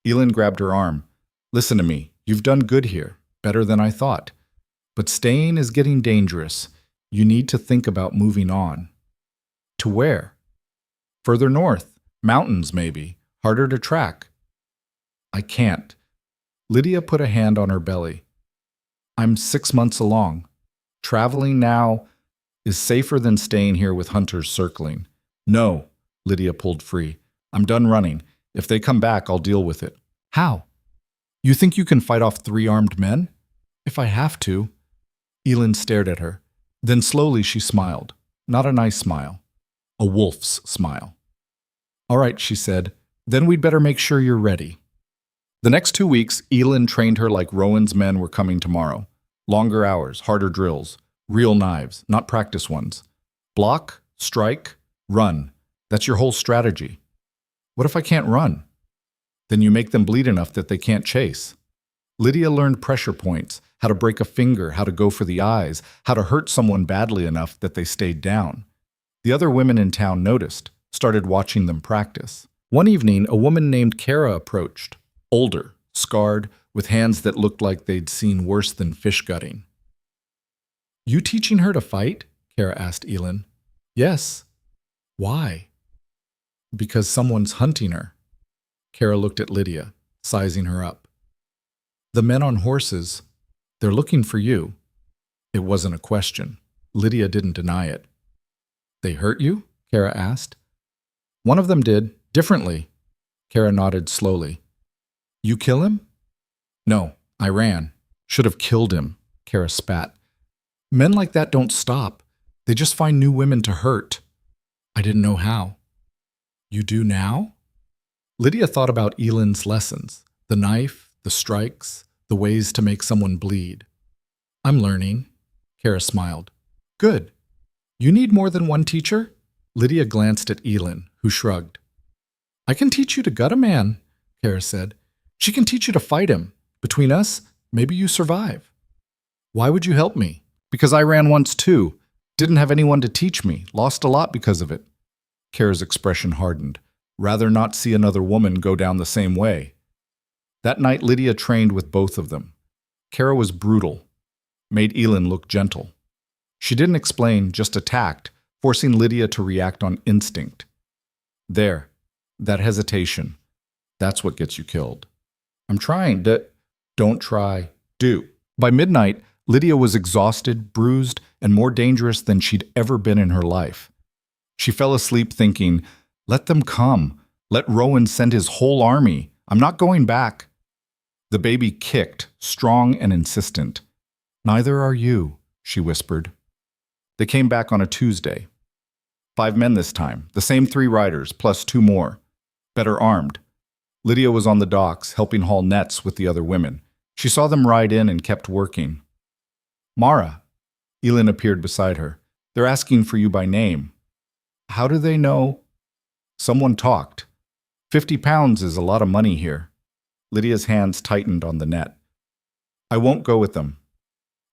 S1: Elin grabbed her arm. Listen to me. You've done good here. Better than I thought. But staying is getting dangerous. You need to think about moving on. To where? Further north. Mountains, maybe. Harder to track. I can't. Lydia put a hand on her belly. I'm 6 months along. Traveling now is safer than staying here with hunters circling. No, Lydia pulled free. I'm done running. If they come back, I'll deal with it. How? You think you can fight off 3 armed men? If I have to. Elin stared at her. Then slowly she smiled. Not a nice smile. A wolf's smile. All right, she said. Then we'd better make sure you're ready. The next 2 weeks, Elin trained her like Rowan's men were coming tomorrow. Longer hours, harder drills, real knives, not practice ones. Block, strike, run. That's your whole strategy. What if I can't run? Then you make them bleed enough that they can't chase. Lydia learned pressure points, how to break a finger, how to go for the eyes, how to hurt someone badly enough that they stayed down. The other women in town noticed, started watching them practice. One evening, a woman named Kara approached. Older, scarred, with hands that looked like they'd seen worse than fish gutting. You teaching her to fight? Kara asked Elin. Yes. Why? Because someone's hunting her. Kara looked at Lydia, sizing her up. The men on horses, they're looking for you. It wasn't a question. Lydia didn't deny it. They hurt you? Kara asked. One of them did, differently. Kara nodded slowly. You kill him? No, I ran. Should have killed him, Kara spat. Men like that don't stop. They just find new women to hurt. I didn't know how. You do now? Lydia thought about Elin's lessons, the knife, the strikes, the ways to make someone bleed. I'm learning, Kara smiled. Good. You need more than one teacher? Lydia glanced at Elin, who shrugged. I can teach you to gut a man, Kara said. She can teach you to fight him. Between us, maybe you survive. Why would you help me? Because I ran once too. Didn't have anyone to teach me. Lost a lot because of it. Kara's expression hardened. Rather not see another woman go down the same way. That night, Lydia trained with both of them. Kara was brutal, made Elin look gentle. She didn't explain, just attacked, forcing Lydia to react on instinct. There, that hesitation, that's what gets you killed. I'm trying to... Don't try, do. By midnight, Lydia was exhausted, bruised, and more dangerous than she'd ever been in her life. She fell asleep thinking, let them come. Let Rowan send his whole army. I'm not going back. The baby kicked, strong and insistent. Neither are you, she whispered. They came back on a Tuesday. 5 men this time, the same 3 riders, plus 2 more. Better armed. Lydia was on the docks, helping haul nets with the other women. She saw them ride in and kept working. Mara. Elin appeared beside her. They're asking for you by name. How do they know? Someone talked. 50 pounds is a lot of money here. Lydia's hands tightened on the net. I won't go with them.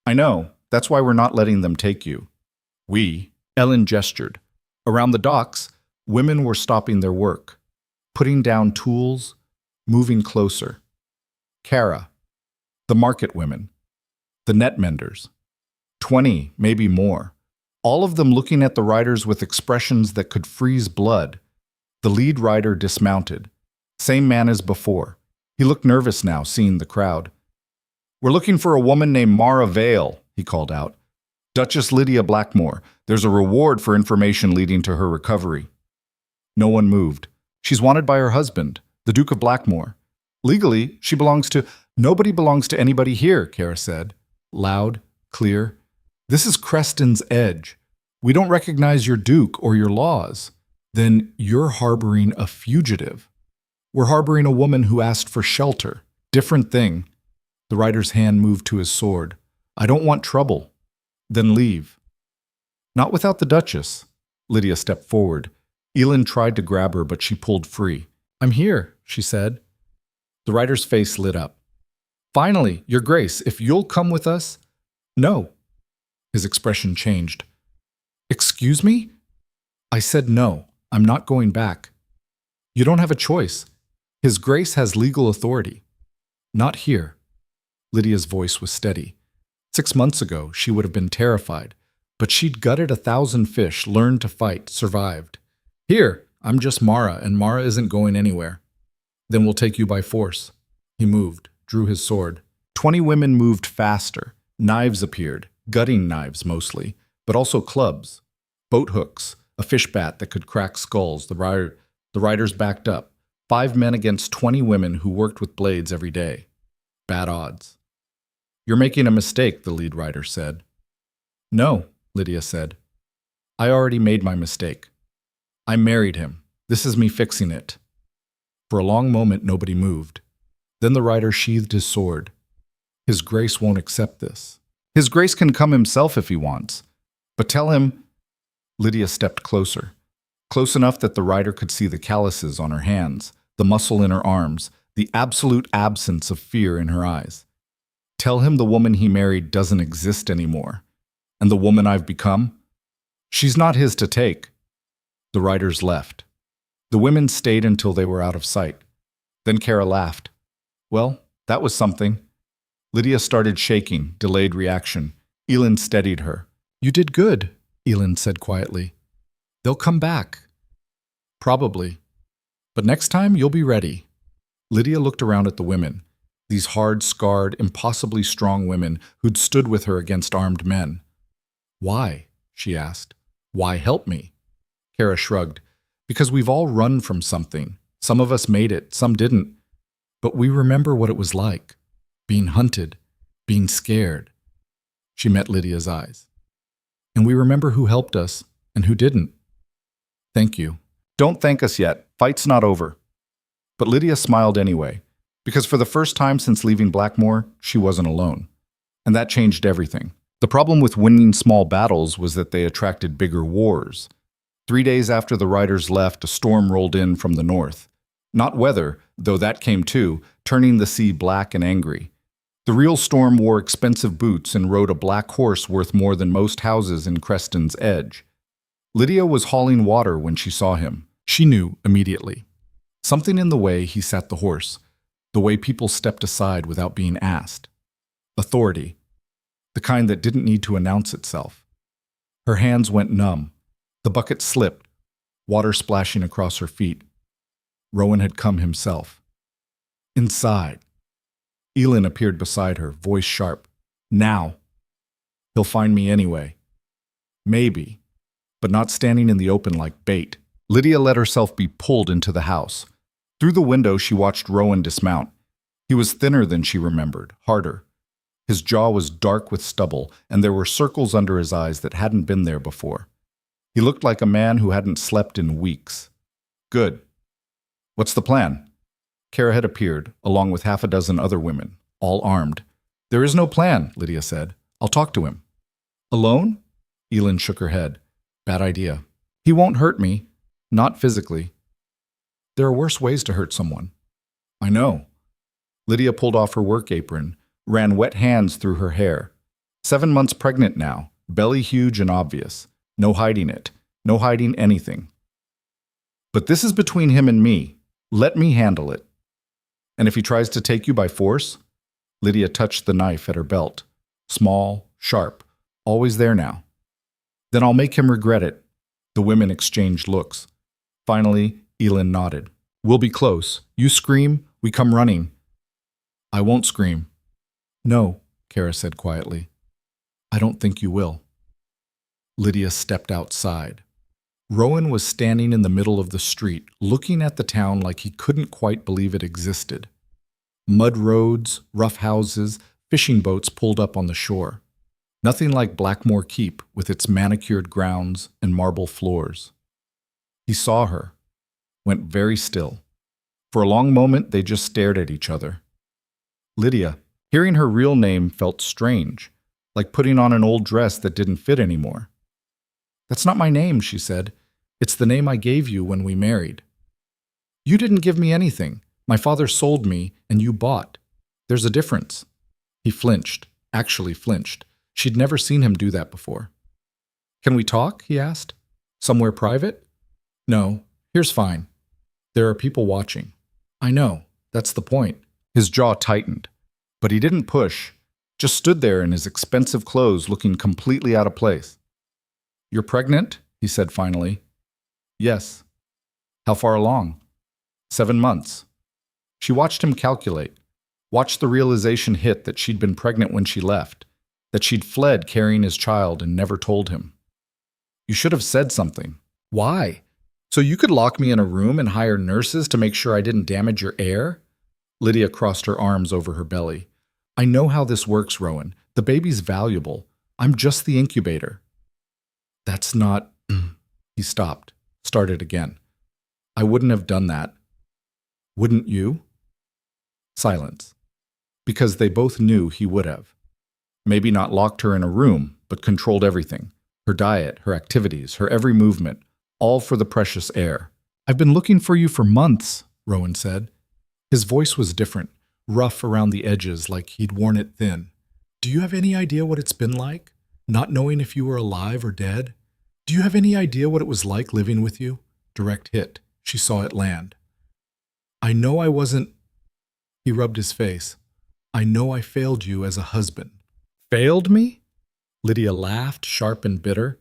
S1: I know. That's why we're not letting them take you. We, Ellen gestured. Around the docks, women were stopping their work, putting down tools, moving closer. Kara, the market women, the net menders. 20, maybe more. All of them looking at the riders with expressions that could freeze blood. The lead rider dismounted. Same man as before. He looked nervous now, seeing the crowd. We're looking for a woman named Mara Vale, he called out. Duchess Lydia Blackmore. There's a reward for information leading to her recovery. No one moved. She's wanted by her husband, the Duke of Blackmore. Legally, she belongs to... Nobody belongs to anybody here, Kara said. Loud, clear. This is Creston's Edge. We don't recognize your duke or your laws. Then you're harboring a fugitive. We're harboring a woman who asked for shelter. Different thing. The rider's hand moved to his sword. I don't want trouble. Then leave. Not without the Duchess. Lydia stepped forward. Elin tried to grab her, but she pulled free. I'm here, she said. The rider's face lit up. Finally, Your Grace, if you'll come with us... No. His expression changed. Excuse me? I said no. I'm not going back. You don't have a choice. His Grace has legal authority. Not here. Lydia's voice was steady. 6 months ago, she would have been terrified, but she'd gutted 1,000 fish, learned to fight, survived. Here, I'm just Mara, and Mara isn't going anywhere. Then we'll take you by force. He moved, drew his sword. 20 women moved faster. Knives appeared, gutting knives mostly, but also clubs, boat hooks, a fish bat that could crack skulls. The riders backed up. 5 men against 20 women who worked with blades every day. Bad odds. You're making a mistake, the lead rider said. No, Lydia said. I already made my mistake. I married him. This is me fixing it. For a long moment, nobody moved. Then the rider sheathed his sword. His Grace won't accept this. His Grace can come himself if he wants. But tell him. Lydia stepped closer, close enough that the rider could see the calluses on her hands, the muscle in her arms, the absolute absence of fear in her eyes. Tell him the woman he married doesn't exist anymore. And the woman I've become? She's not his to take. The riders left. The women stayed until they were out of sight. Then Kara laughed. Well, that was something. Lydia started shaking, delayed reaction. Elin steadied her. You did good, Elin said quietly. They'll come back. Probably. But next time you'll be ready. Lydia looked around at the women, these hard, scarred, impossibly strong women who'd stood with her against armed men. Why? She asked. Why help me? Kara shrugged. Because we've all run from something. Some of us made it, some didn't. But we remember what it was like. Being hunted, being scared. She met Lydia's eyes. And we remember who helped us and who didn't. Thank you. Don't thank us yet. Fight's not over. But Lydia smiled anyway, because for the first time since leaving Blackmoor, she wasn't alone. And that changed everything. The problem with winning small battles was that they attracted bigger wars. 3 days after the riders left, a storm rolled in from the north. Not weather, though that came too, turning the sea black and angry. The real storm wore expensive boots and rode a black horse worth more than most houses in Creston's Edge. Lydia was hauling water when she saw him. She knew immediately. Something in the way he sat the horse, the way people stepped aside without being asked. Authority. The kind that didn't need to announce itself. Her hands went numb. The bucket slipped, water splashing across her feet. Rowan had come himself. Inside. Elin appeared beside her, voice sharp. Now. He'll find me anyway. Maybe, but not standing in the open like bait. Lydia let herself be pulled into the house. Through the window, she watched Rowan dismount. He was thinner than she remembered, harder. His jaw was dark with stubble, and there were circles under his eyes that hadn't been there before. He looked like a man who hadn't slept in weeks. Good. What's the plan? Kara had appeared, along with half a dozen other women, all armed. There is no plan, Lydia said. I'll talk to him. Alone? Elin shook her head. Bad idea. He won't hurt me. Not physically. There are worse ways to hurt someone. I know. Lydia pulled off her work apron, ran wet hands through her hair. 7 months pregnant now, belly huge and obvious. No hiding it. No hiding anything. But this is between him and me. Let me handle it. And if he tries to take you by force? Lydia touched the knife at her belt. Small, sharp, always there now. Then I'll make him regret it. The women exchanged looks. Finally, Elin nodded. We'll be close. You scream, we come running. I won't scream. No, Kara said quietly. I don't think you will. Lydia stepped outside. Rowan was standing in the middle of the street, looking at the town like he couldn't quite believe it existed. Mud roads, rough houses, fishing boats pulled up on the shore. Nothing like Blackmoor Keep with its manicured grounds and marble floors. He saw her, went very still. For a long moment, they just stared at each other. Lydia, hearing her real name, felt strange, like putting on an old dress that didn't fit anymore. That's not my name, she said. It's the name I gave you when we married. You didn't give me anything. My father sold me, and you bought. There's a difference. He flinched, actually flinched. She'd never seen him do that before. Can we talk? He asked. Somewhere private? No, here's fine. There are people watching. I know, that's the point. His jaw tightened, but he didn't push, just stood there in his expensive clothes looking completely out of place. You're pregnant? He said finally. Yes. How far along? 7 months. She watched him calculate, watched the realization hit that she'd been pregnant when she left, that she'd fled carrying his child and never told him. You should have said something. Why? So you could lock me in a room and hire nurses to make sure I didn't damage your heir? Lydia crossed her arms over her belly. I know how this works, Rowan. The baby's valuable. I'm just the incubator. That's not... He stopped, started again. I wouldn't have done that. Wouldn't you? Silence. Because they both knew he would have. Maybe not locked her in a room, but controlled everything. Her diet, her activities, her every movement, all for the precious heir. "I've been looking for you for months," Rowan said. His voice was different, rough around the edges like he'd worn it thin. "Do you have any idea what it's been like? Not knowing if you were alive or dead? Do you have any idea what it was like living with you?" Direct hit. She saw it land. "I know I wasn't—" He rubbed his face. "I know I failed you as a husband." "Failed me?" Lydia laughed, sharp and bitter.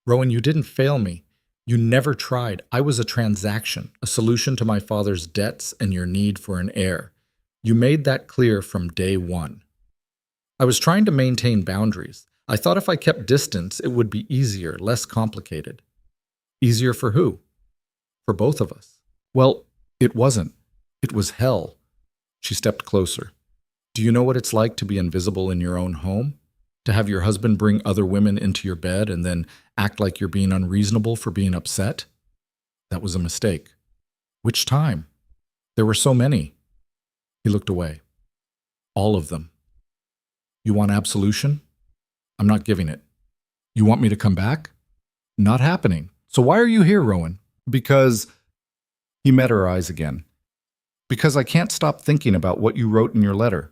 S1: "Rowan, you didn't fail me. You never tried. I was a transaction, a solution to my father's debts and your need for an heir. You made that clear from day one. I was trying to maintain boundaries. I thought if I kept distance, it would be easier, less complicated." "Easier for who?" "For both of us." "Well, it wasn't. It was hell." She stepped closer. "Do you know what it's like to be invisible in your own home? To have your husband bring other women into your bed and then act like you're being unreasonable for being upset? That was a mistake." "Which time?" "There were so many." He looked away. "All of them." "You want absolution?" "I'm not giving it." "You want me to come back?" "Not happening. So why are you here, Rowan?" "Because—" He met her eyes again. "Because I can't stop thinking about what you wrote in your letter.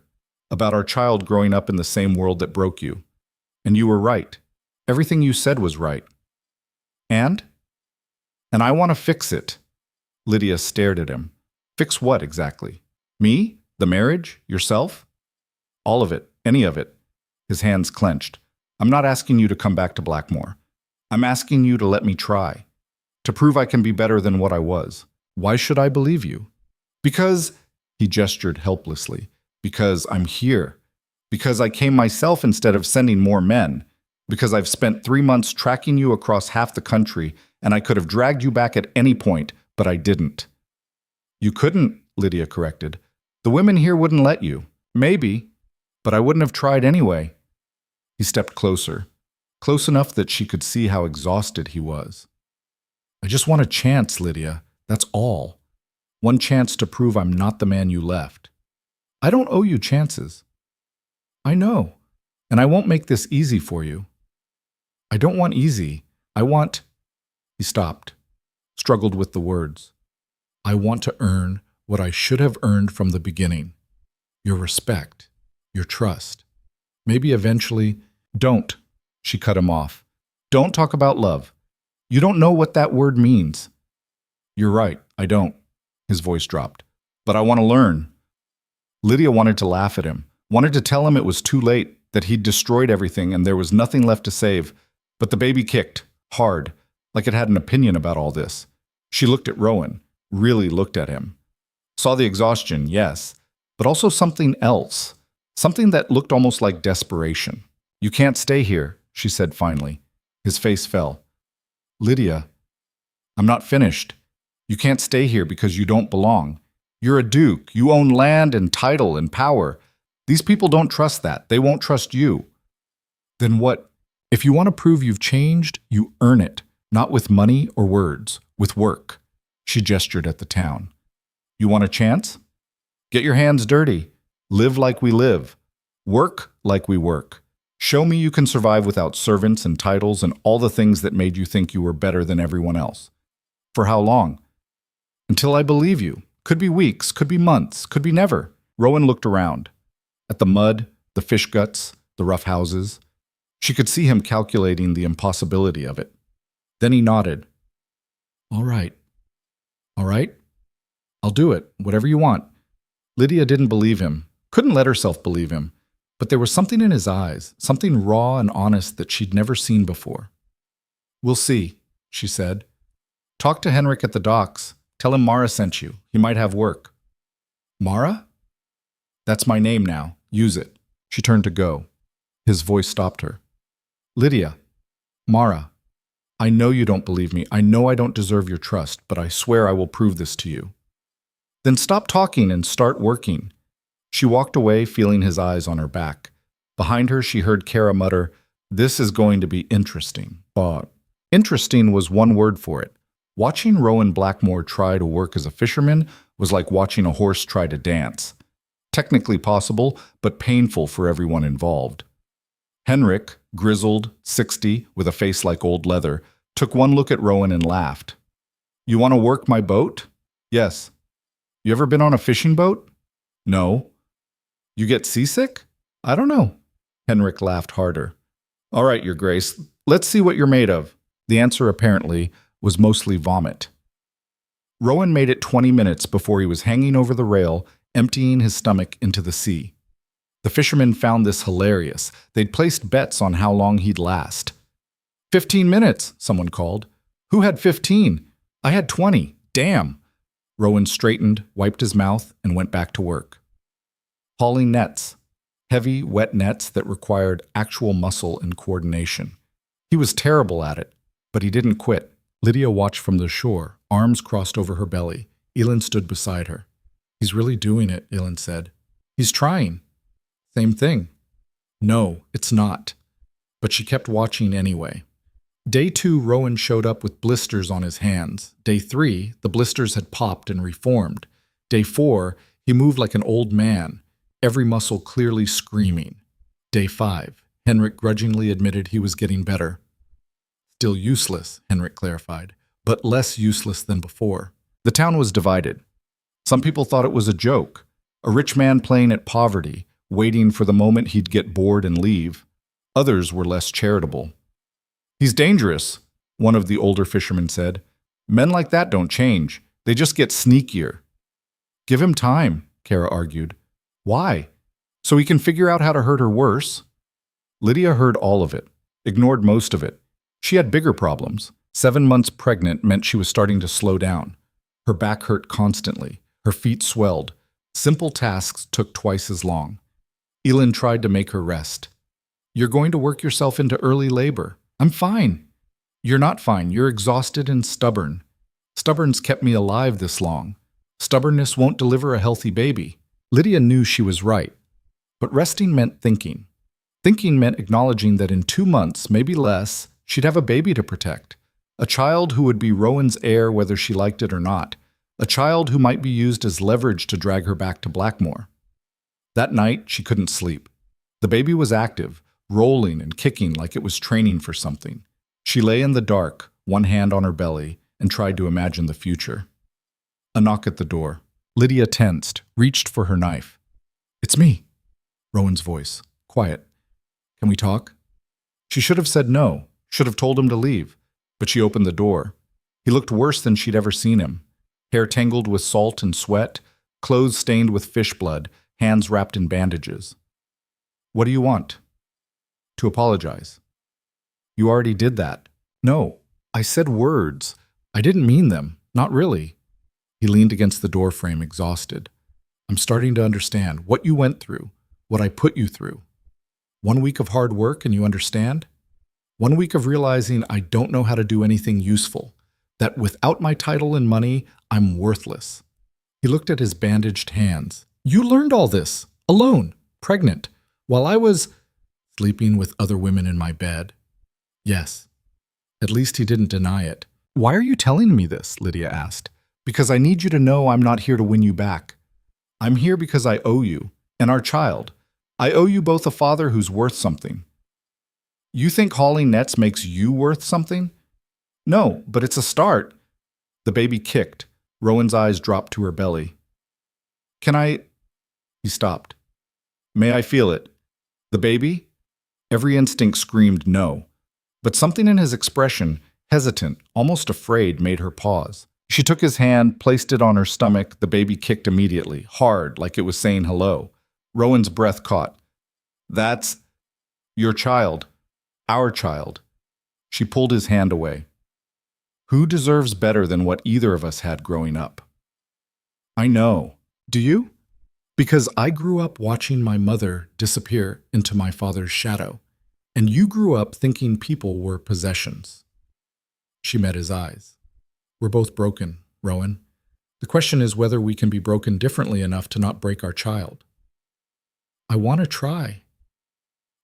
S1: About our child growing up in the same world that broke you. And you were right. Everything you said was right. And I want to fix it." Lydia stared at him. "Fix what exactly? Me? The marriage? Yourself?" "All of it. Any of it." His hands clenched. "I'm not asking you to come back to Blackmore. I'm asking you to let me try. To prove I can be better than what I was. Why should I believe you?" "Because—" He gestured helplessly. "Because I'm here. Because I came myself instead of sending more men. Because I've spent 3 months tracking you across half the country, and I could have dragged you back at any point, but I didn't." "You couldn't," Lydia corrected. "The women here wouldn't let you. Maybe, but I wouldn't have tried anyway." He stepped closer, close enough that she could see how exhausted he was. "I just want a chance, Lydia. That's all. One chance to prove I'm not the man you left. I don't owe you chances." "I know, and I won't make this easy for you." "I don't want easy. I want—" He stopped, struggled with the words. "I want to earn what I should have earned from the beginning. Your respect, your trust. Maybe eventually—" "Don't," she cut him off. "Don't talk about love. You don't know what that word means." "You're right, I don't." His voice dropped. "But I want to learn." Lydia wanted to laugh at him, wanted to tell him it was too late, that he'd destroyed everything and there was nothing left to save. But the baby kicked, hard, like it had an opinion about all this. She looked at Rowan, really looked at him. Saw the exhaustion, yes, but also something else. Something that looked almost like desperation. "You can't stay here," she said finally. His face fell. "Lydia, I'm not finished. You can't stay here because you don't belong. You're a duke. You own land and title and power. These people don't trust that. They won't trust you." "Then what? If you want to prove you've changed, you earn it, not with money or words, with work." She gestured at the town. "You want a chance? Get your hands dirty. Live like we live. Work like we work. Show me you can survive without servants and titles and all the things that made you think you were better than everyone else. For how long? Until I believe you. Could be weeks, could be months, could be never." Rowan looked around. At the mud, the fish guts, the rough houses. She could see him calculating the impossibility of it. Then he nodded. "All right. All right? I'll do it, whatever you want." Lydia didn't believe him, couldn't let herself believe him, but there was something in his eyes, something raw and honest that she'd never seen before. "We'll see," she said. "Talk to Henrik at the docks. Tell him Mara sent you. He might have work." "Mara?" "That's my name now. Use it." She turned to go. His voice stopped her. "Lydia, Mara, I know you don't believe me. I know I don't deserve your trust, but I swear I will prove this to you." "Then stop talking and start working." She walked away, feeling his eyes on her back. Behind her, she heard Kara mutter, "This is going to be interesting." Interesting was one word for it. Watching Rowan Blackmore try to work as a fisherman was like watching a horse try to dance. Technically possible, but painful for everyone involved. Henrik, grizzled, 60, with a face like old leather, took one look at Rowan and laughed. You want to work my boat? Yes. You ever been on a fishing boat? No. You get seasick? I don't know. Henrik laughed harder. All right, Your Grace, let's see what you're made of. The answer, apparently, was mostly vomit. Rowan made it 20 minutes before he was hanging over the rail, emptying his stomach into the sea. The fishermen found this hilarious. They'd placed bets on how long he'd last. 15 minutes, someone called. Who had 15? I had 20. Damn. Rowan straightened, wiped his mouth, and went back to work. Hauling nets. Heavy, wet nets that required actual muscle and coordination. He was terrible at it, but he didn't quit. Lydia watched from the shore, arms crossed over her belly. Elin stood beside her. He's really doing it, Elin said. He's trying. Same thing. No, it's not. But she kept watching anyway. Day 2, Rowan showed up with blisters on his hands. Day 3, the blisters had popped and reformed. Day 4, he moved like an old man, every muscle clearly screaming. Day 5, Henrik grudgingly admitted he was getting better. Still useless, Henrik clarified, but less useless than before. The town was divided. Some people thought it was a joke, a rich man playing at poverty, waiting for the moment he'd get bored and leave. Others were less charitable. He's dangerous, one of the older fishermen said. Men like that don't change. They just get sneakier. Give him time, Kara argued. Why? So he can figure out how to hurt her worse. Lydia heard all of it, ignored most of it. She had bigger problems. 7 months pregnant meant she was starting to slow down. Her back hurt constantly. Her feet swelled. Simple tasks took twice as long. Elin tried to make her rest. You're going to work yourself into early labor. I'm fine. You're not fine. You're exhausted and stubborn. Stubborn's kept me alive this long. Stubbornness won't deliver a healthy baby. Lydia knew she was right. But resting meant thinking. Thinking meant acknowledging that in 2 months, maybe less, she'd have a baby to protect. A child who would be Rowan's heir whether she liked it or not. A child who might be used as leverage to drag her back to Blackmore. That night, she couldn't sleep. The baby was active, rolling and kicking like it was training for something. She lay in the dark, one hand on her belly, and tried to imagine the future. A knock at the door. Lydia tensed, reached for her knife. It's me. Rowan's voice. Quiet. Can we talk? She should have said no, should have told him to leave, but she opened the door. He looked worse than she'd ever seen him. Hair tangled with salt and sweat, clothes stained with fish blood, hands wrapped in bandages. What do you want? To apologize. You already did that. No, I said words. I didn't mean them. Not really. He leaned against the doorframe, exhausted. I'm starting to understand what you went through, what I put you through. 1 week of hard work and you understand? 1 week of realizing I don't know how to do anything useful, that without my title and money, I'm worthless. He looked at his bandaged hands. You learned all this, alone, pregnant, while I was sleeping with other women in my bed. Yes. At least he didn't deny it. Why are you telling me this? Lydia asked. Because I need you to know I'm not here to win you back. I'm here because I owe you, and our child. I owe you both a father who's worth something. You think hauling nets makes you worth something? No, but it's a start. The baby kicked. Rowan's eyes dropped to her belly. Can I? He stopped. May I feel it? The baby? Every instinct screamed no. But something in his expression, hesitant, almost afraid, made her pause. She took his hand, placed it on her stomach. The baby kicked immediately, hard, like it was saying hello. Rowan's breath caught. That's your child. Our child. She pulled his hand away. Who deserves better than what either of us had growing up? I know. Do you? Because I grew up watching my mother disappear into my father's shadow, and you grew up thinking people were possessions. She met his eyes. We're both broken, Rowan. The question is whether we can be broken differently enough to not break our child. I want to try.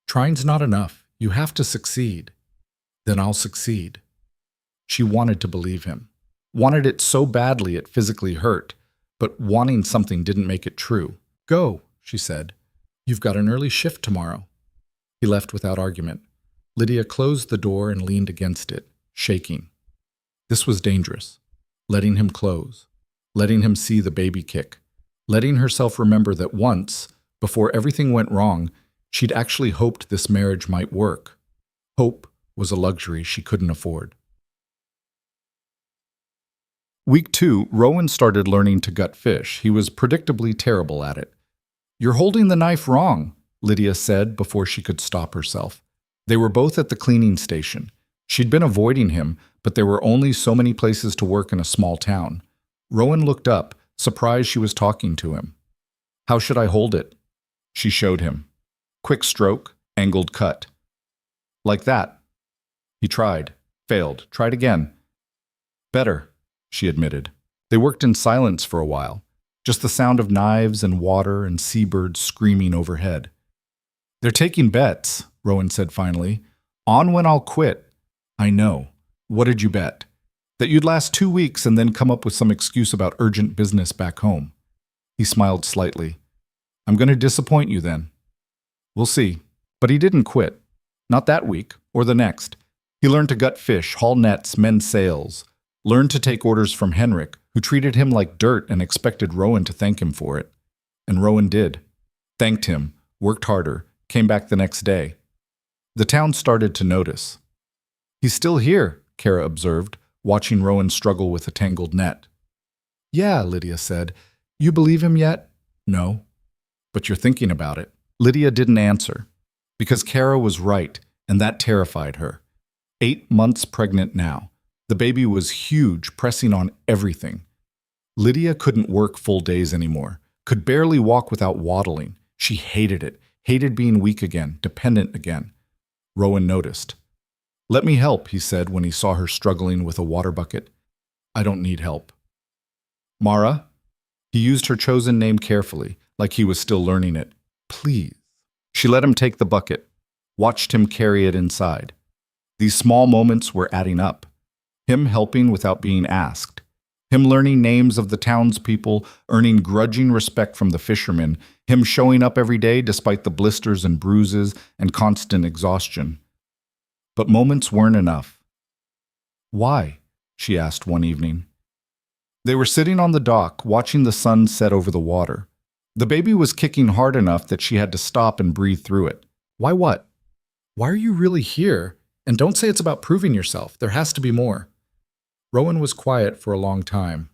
S1: Trying's not enough. You have to succeed. Then I'll succeed. She wanted to believe him. Wanted it so badly it physically hurt, but wanting something didn't make it true. Go, she said. "You've got an early shift tomorrow." He left without argument. Lydia closed the door and leaned against it, shaking. This was dangerous. Letting him close. Letting him see the baby kick. Letting herself remember that once, before everything went wrong, she'd actually hoped this marriage might work. Hope was a luxury she couldn't afford. Week 2, Rowan started learning to gut fish. He was predictably terrible at it. "You're holding the knife wrong," Lydia said before she could stop herself. They were both at the cleaning station. She'd been avoiding him, but there were only so many places to work in a small town. Rowan looked up, surprised she was talking to him. "How should I hold it?" She showed him. Quick stroke, angled cut. "Like that." He tried, failed, tried again. "Better," she admitted. They worked in silence for a while, just the sound of knives and water and seabirds screaming overhead. "They're taking bets," Rowan said finally. "On when I'll quit." "I know. What did you bet?" "That you'd last 2 weeks and then come up with some excuse about urgent business back home." He smiled slightly. "I'm going to disappoint you then." "We'll see." But he didn't quit. Not that week, or the next. He learned to gut fish, haul nets, mend sails. Learned to take orders from Henrik, who treated him like dirt and expected Rowan to thank him for it. And Rowan did. Thanked him, worked harder, came back the next day. The town started to notice. "He's still here," Kara observed, watching Rowan struggle with a tangled net. "Yeah," Lydia said. "You believe him yet?" "No." "But you're thinking about it." Lydia didn't answer, because Kara was right, and that terrified her. 8 months pregnant now. The baby was huge, pressing on everything. Lydia couldn't work full days anymore, could barely walk without waddling. She hated it, hated being weak again, dependent again. Rowan noticed. "Let me help," he said when he saw her struggling with a water bucket. "I don't need help." "Mara?" He used her chosen name carefully, like he was still learning it. "Please." She let him take the bucket, watched him carry it inside. These small moments were adding up. Him helping without being asked. Him learning names of the townspeople, earning grudging respect from the fishermen. Him showing up every day despite the blisters and bruises and constant exhaustion. But moments weren't enough. "Why?" she asked one evening. They were sitting on the dock, watching the sun set over the water. The baby was kicking hard enough that she had to stop and breathe through it. "Why what? Why are you really here? And don't say it's about proving yourself. There has to be more." Rowan was quiet for a long time.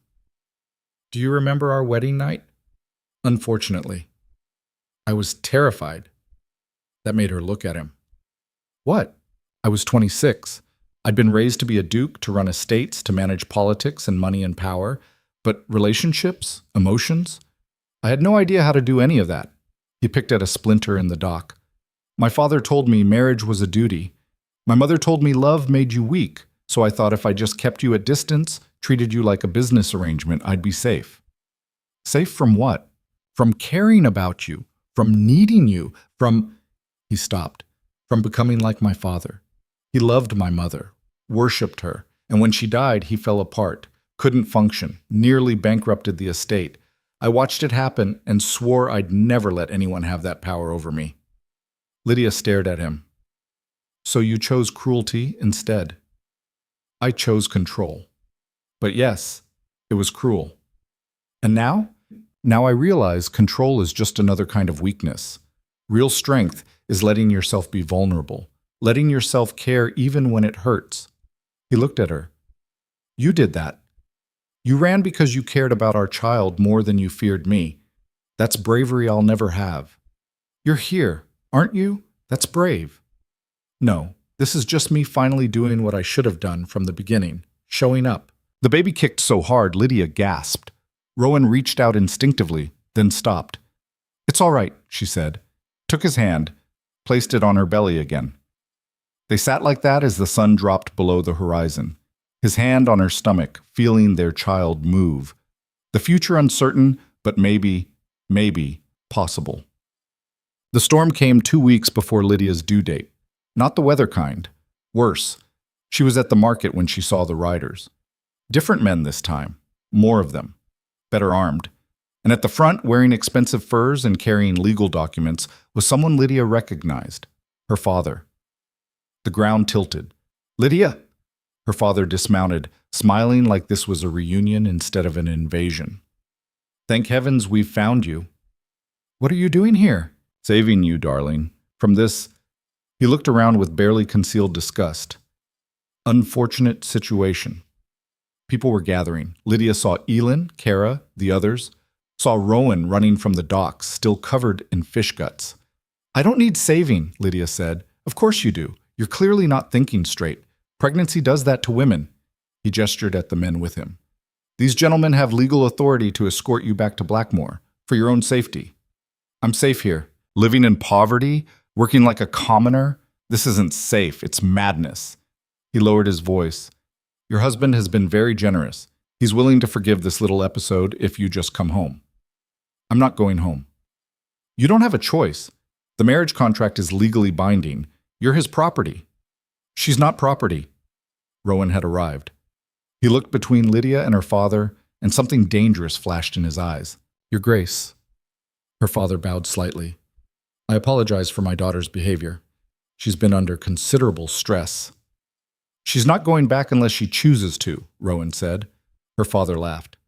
S1: "Do you remember our wedding night?" "Unfortunately." "I was terrified." That made her look at him. "What?" "I was 26. I'd been raised to be a duke, to run estates, to manage politics and money and power. But relationships, emotions? I had no idea how to do any of that." He picked at a splinter in the dock. "My father told me marriage was a duty. My mother told me love made you weak, so I thought if I just kept you at distance, treated you like a business arrangement, I'd be safe." "Safe from what?" "From caring about you, from needing you, from—" He stopped. "From becoming like my father. He loved my mother, worshipped her, and when she died, he fell apart, couldn't function, nearly bankrupted the estate. I watched it happen and swore I'd never let anyone have that power over me." Lydia stared at him. "So you chose cruelty instead?" "I chose control. But yes, it was cruel. And now? Now I realize control is just another kind of weakness. Real strength is letting yourself be vulnerable, letting yourself care even when it hurts." He looked at her. "You did that. You ran because you cared about our child more than you feared me. That's bravery I'll never have. You're here, aren't you? That's brave." "No, this is just me finally doing what I should have done from the beginning, showing up." The baby kicked so hard, Lydia gasped. Rowan reached out instinctively, then stopped. "It's all right," she said, took his hand, placed it on her belly again. They sat like that as the sun dropped below the horizon, his hand on her stomach, feeling their child move. The future uncertain, but maybe possible. The storm came 2 weeks before Lydia's due date. Not the weather kind. Worse. She was at the market when she saw the riders. Different men this time. More of them. Better armed. And at the front, wearing expensive furs and carrying legal documents, was someone Lydia recognized, her father. The ground tilted. "Lydia!" Her father dismounted, smiling like this was a reunion instead of an invasion. "Thank heavens we've found you." "What are you doing here?" "Saving you, darling. From this—" He looked around with barely concealed disgust. Unfortunate situation. People were gathering. Lydia saw Elin, Kara, the others, saw Rowan running from the docks, still covered in fish guts. "I don't need saving," Lydia said. "Of course you do. You're clearly not thinking straight. Pregnancy does that to women." He gestured at the men with him. "These gentlemen have legal authority to escort you back to Blackmore, for your own safety." "I'm safe here. Living in poverty, working like a commoner. This isn't safe. It's madness." He lowered his voice. "Your husband has been very generous. He's willing to forgive this little episode if you just come home." "I'm not going home." "You don't have a choice. The marriage contract is legally binding. You're his property." "She's not property." Rowan had arrived. He looked between Lydia and her father, and something dangerous flashed in his eyes. "Your Grace." Her father bowed slightly. "I apologize for my daughter's behavior. She's been under considerable stress." "She's not going back unless she chooses to," Rowan said. Her father laughed.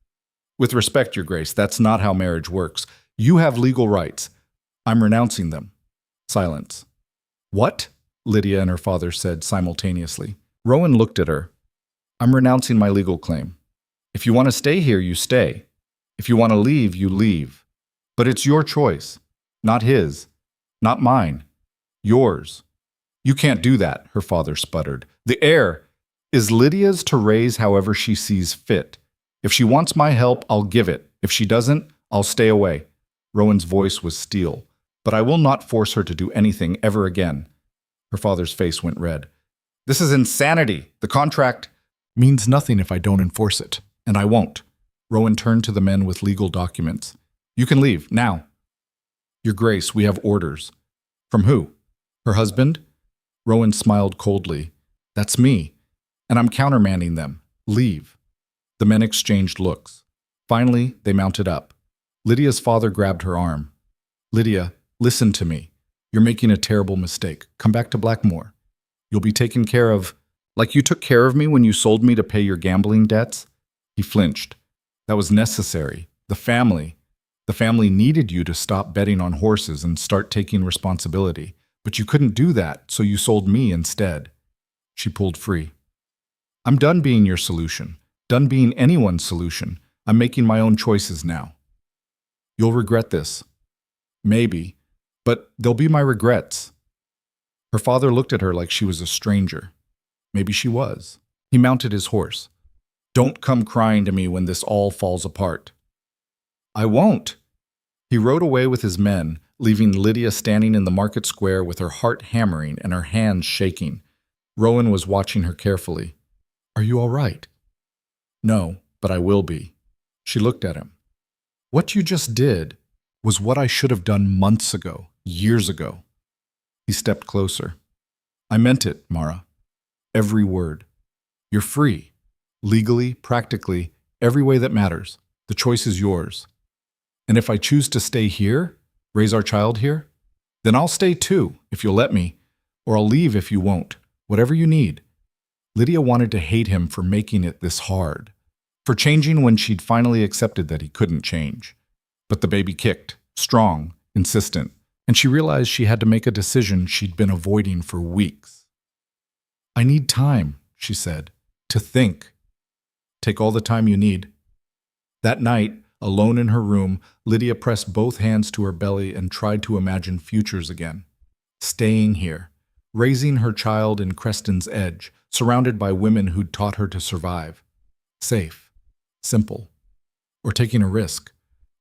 S1: "With respect, Your Grace, that's not how marriage works. You have legal rights. I'm renouncing them." Silence. "What?" Lydia and her father said simultaneously. Rowan looked at her. "I'm renouncing my legal claim. If you want to stay here, you stay. If you want to leave, you leave. But it's your choice, not his, not mine, yours." "You can't do that," her father sputtered. "The heir is Lydia's to raise however she sees fit. If she wants my help, I'll give it. If she doesn't, I'll stay away." Rowan's voice was steel. "But I will not force her to do anything ever again." Her father's face went red. "This is insanity. The contract means nothing if I don't enforce it, and I won't." Rowan turned to the men with legal documents. "You can leave, now." "Your Grace, we have orders." "From who?" "Her husband?" Rowan smiled coldly. "That's me, and I'm countermanding them. Leave." The men exchanged looks. Finally, they mounted up. Lydia's father grabbed her arm. "Lydia, listen to me. You're making a terrible mistake. Come back to Blackmore. You'll be taken care of, like you took care of me when you sold me to pay your gambling debts." He flinched. "That was necessary. The family needed you to stop betting on horses and start taking responsibility. But you couldn't do that, so you sold me instead." She pulled free. "I'm done being your solution. Done being anyone's solution. I'm making my own choices now." "You'll regret this." "Maybe. But they'll be my regrets." Her father looked at her like she was a stranger. Maybe she was. He mounted his horse. "Don't come crying to me when this all falls apart." "I won't." He rode away with his men, leaving Lydia standing in the market square with her heart hammering and her hands shaking. Rowan was watching her carefully. "Are you all right?" "No, but I will be." She looked at him. "What you just did was what I should have done months ago, years ago." He stepped closer. "I meant it, Mara. Every word. You're free. Legally, practically, every way that matters. The choice is yours. And if I choose to stay here, raise our child here, then I'll stay too, if you'll let me, or I'll leave if you won't. Whatever you need." Lydia wanted to hate him for making it this hard, for changing when she'd finally accepted that he couldn't change. But the baby kicked, strong, insistent, and she realized she had to make a decision she'd been avoiding for weeks. "I need time," she said, "to think." "Take all the time you need." That night, alone in her room, Lydia pressed both hands to her belly and tried to imagine futures again. Staying here, raising her child in Creston's Edge, surrounded by women who'd taught her to survive. Safe, simple. Or taking a risk,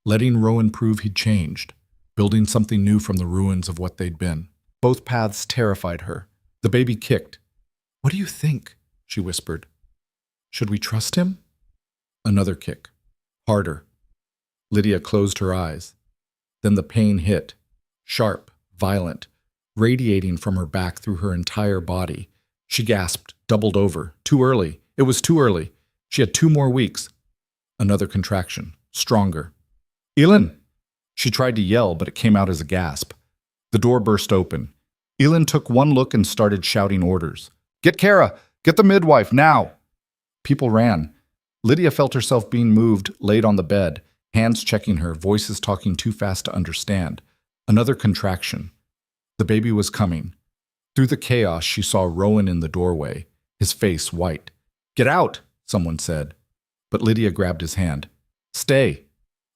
S1: letting Rowan prove he'd changed, building something new from the ruins of what they'd been. Both paths terrified her. The baby kicked. "What do you think?" she whispered. "Should we trust him?" Another kick. Harder. Lydia closed her eyes. Then the pain hit. Sharp, violent, radiating from her back through her entire body. She gasped, doubled over. Too early. It was too early. She had 2 more weeks. Another contraction. Stronger. Elin! She tried to yell, but it came out as a gasp. The door burst open. Elin took one look and started shouting orders. Get Kara! Get the midwife, now! People ran. Lydia felt herself being moved, laid on the bed, hands checking her, voices talking too fast to understand. Another contraction. The baby was coming. Through the chaos, she saw Rowan in the doorway, his face white. Get out, someone said. But Lydia grabbed his hand. Stay.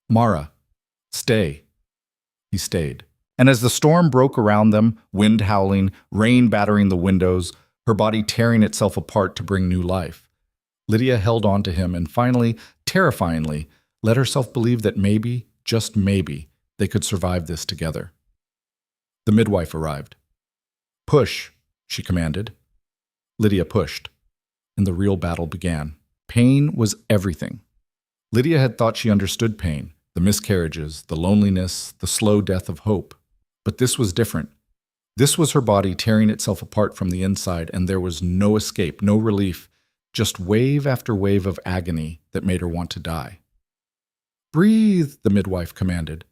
S1: Mara. Stay. He stayed. And as the storm broke around them, wind howling, rain battering the windows, her body tearing itself apart to bring new life, Lydia held on to him and finally, terrifyingly, let herself believe that maybe, just maybe, they could survive this together. The midwife arrived. Push, she commanded. Lydia pushed, and the real battle began. Pain was everything. Lydia had thought she understood pain, the miscarriages, the loneliness, the slow death of hope. But this was different. This was her body tearing itself apart from the inside, and there was no escape, no relief, just wave after wave of agony that made her want to die. Breathe, the midwife commanded.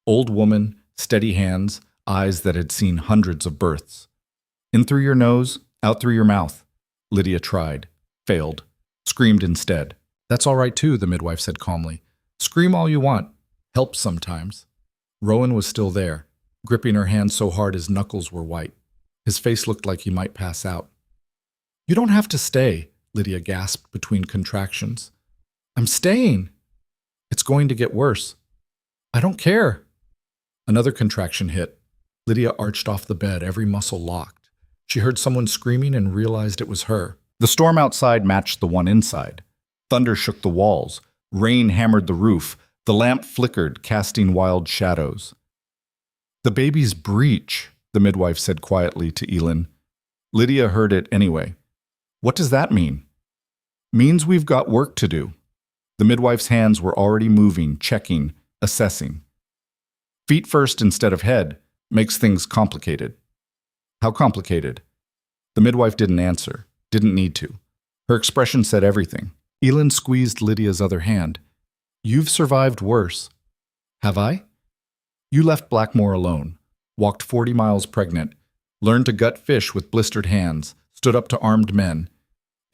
S1: Old woman, steady hands, eyes that had seen hundreds of births. In through your nose, out through your mouth. Lydia tried, failed, screamed instead. That's all right too, the midwife said calmly. Scream all you want. Helps sometimes. Rowan was still there, gripping her hand so hard his knuckles were white. His face looked like he might pass out. You don't have to stay, Lydia gasped between contractions. I'm staying. It's going to get worse. I don't care. Another contraction hit. Lydia arched off the bed, every muscle locked. She heard someone screaming and realized it was her. The storm outside matched the one inside. Thunder shook the walls. Rain hammered the roof. The lamp flickered, casting wild shadows. The baby's breech, the midwife said quietly to Elin. Lydia heard it anyway. What does that mean? Means we've got work to do. The midwife's hands were already moving, checking, assessing. Feet first instead of head makes things complicated. How complicated? The midwife didn't answer, didn't need to. Her expression said everything. Elin squeezed Lydia's other hand. You've survived worse. Have I? You left Blackmore alone, walked 40 miles pregnant, learned to gut fish with blistered hands, stood up to armed men.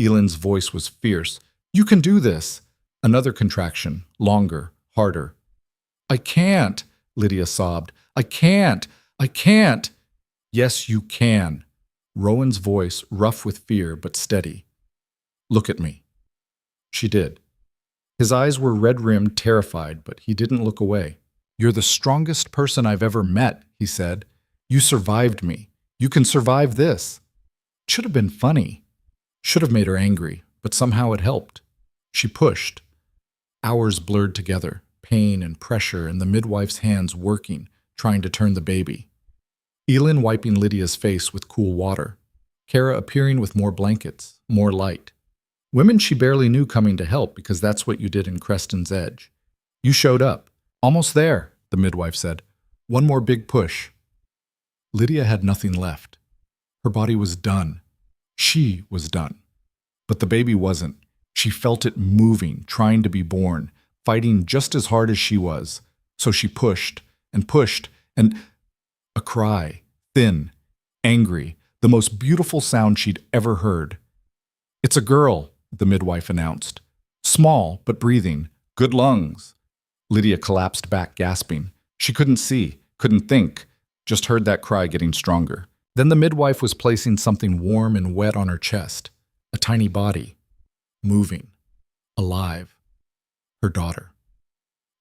S1: Elin's voice was fierce. You can do this. Another contraction, longer, harder. I can't, Lydia sobbed. I can't. I can't. Yes, you can. Rowan's voice, rough with fear but steady. Look at me. She did. His eyes were red-rimmed, terrified, but he didn't look away. You're the strongest person I've ever met, he said. You survived me. You can survive this. It should have been funny. Should have made her angry, but somehow it helped. She pushed. Hours blurred together, pain and pressure and the midwife's hands working, trying to turn the baby. Elin wiping Lydia's face with cool water. Kara appearing with more blankets, more light. Women she barely knew coming to help because that's what you did in Creston's Edge. You showed up. Almost there, the midwife said. One more big push. Lydia had nothing left. Her body was done. She was done. But the baby wasn't. She felt it moving, trying to be born, fighting just as hard as she was. So she pushed, and a cry, thin, angry, the most beautiful sound she'd ever heard. It's a girl, the midwife announced. Small, but breathing. Good lungs. Lydia collapsed back, gasping. She couldn't see, couldn't think, just heard that cry getting stronger. Then the midwife was placing something warm and wet on her chest. A tiny body. Moving. Alive. Her daughter.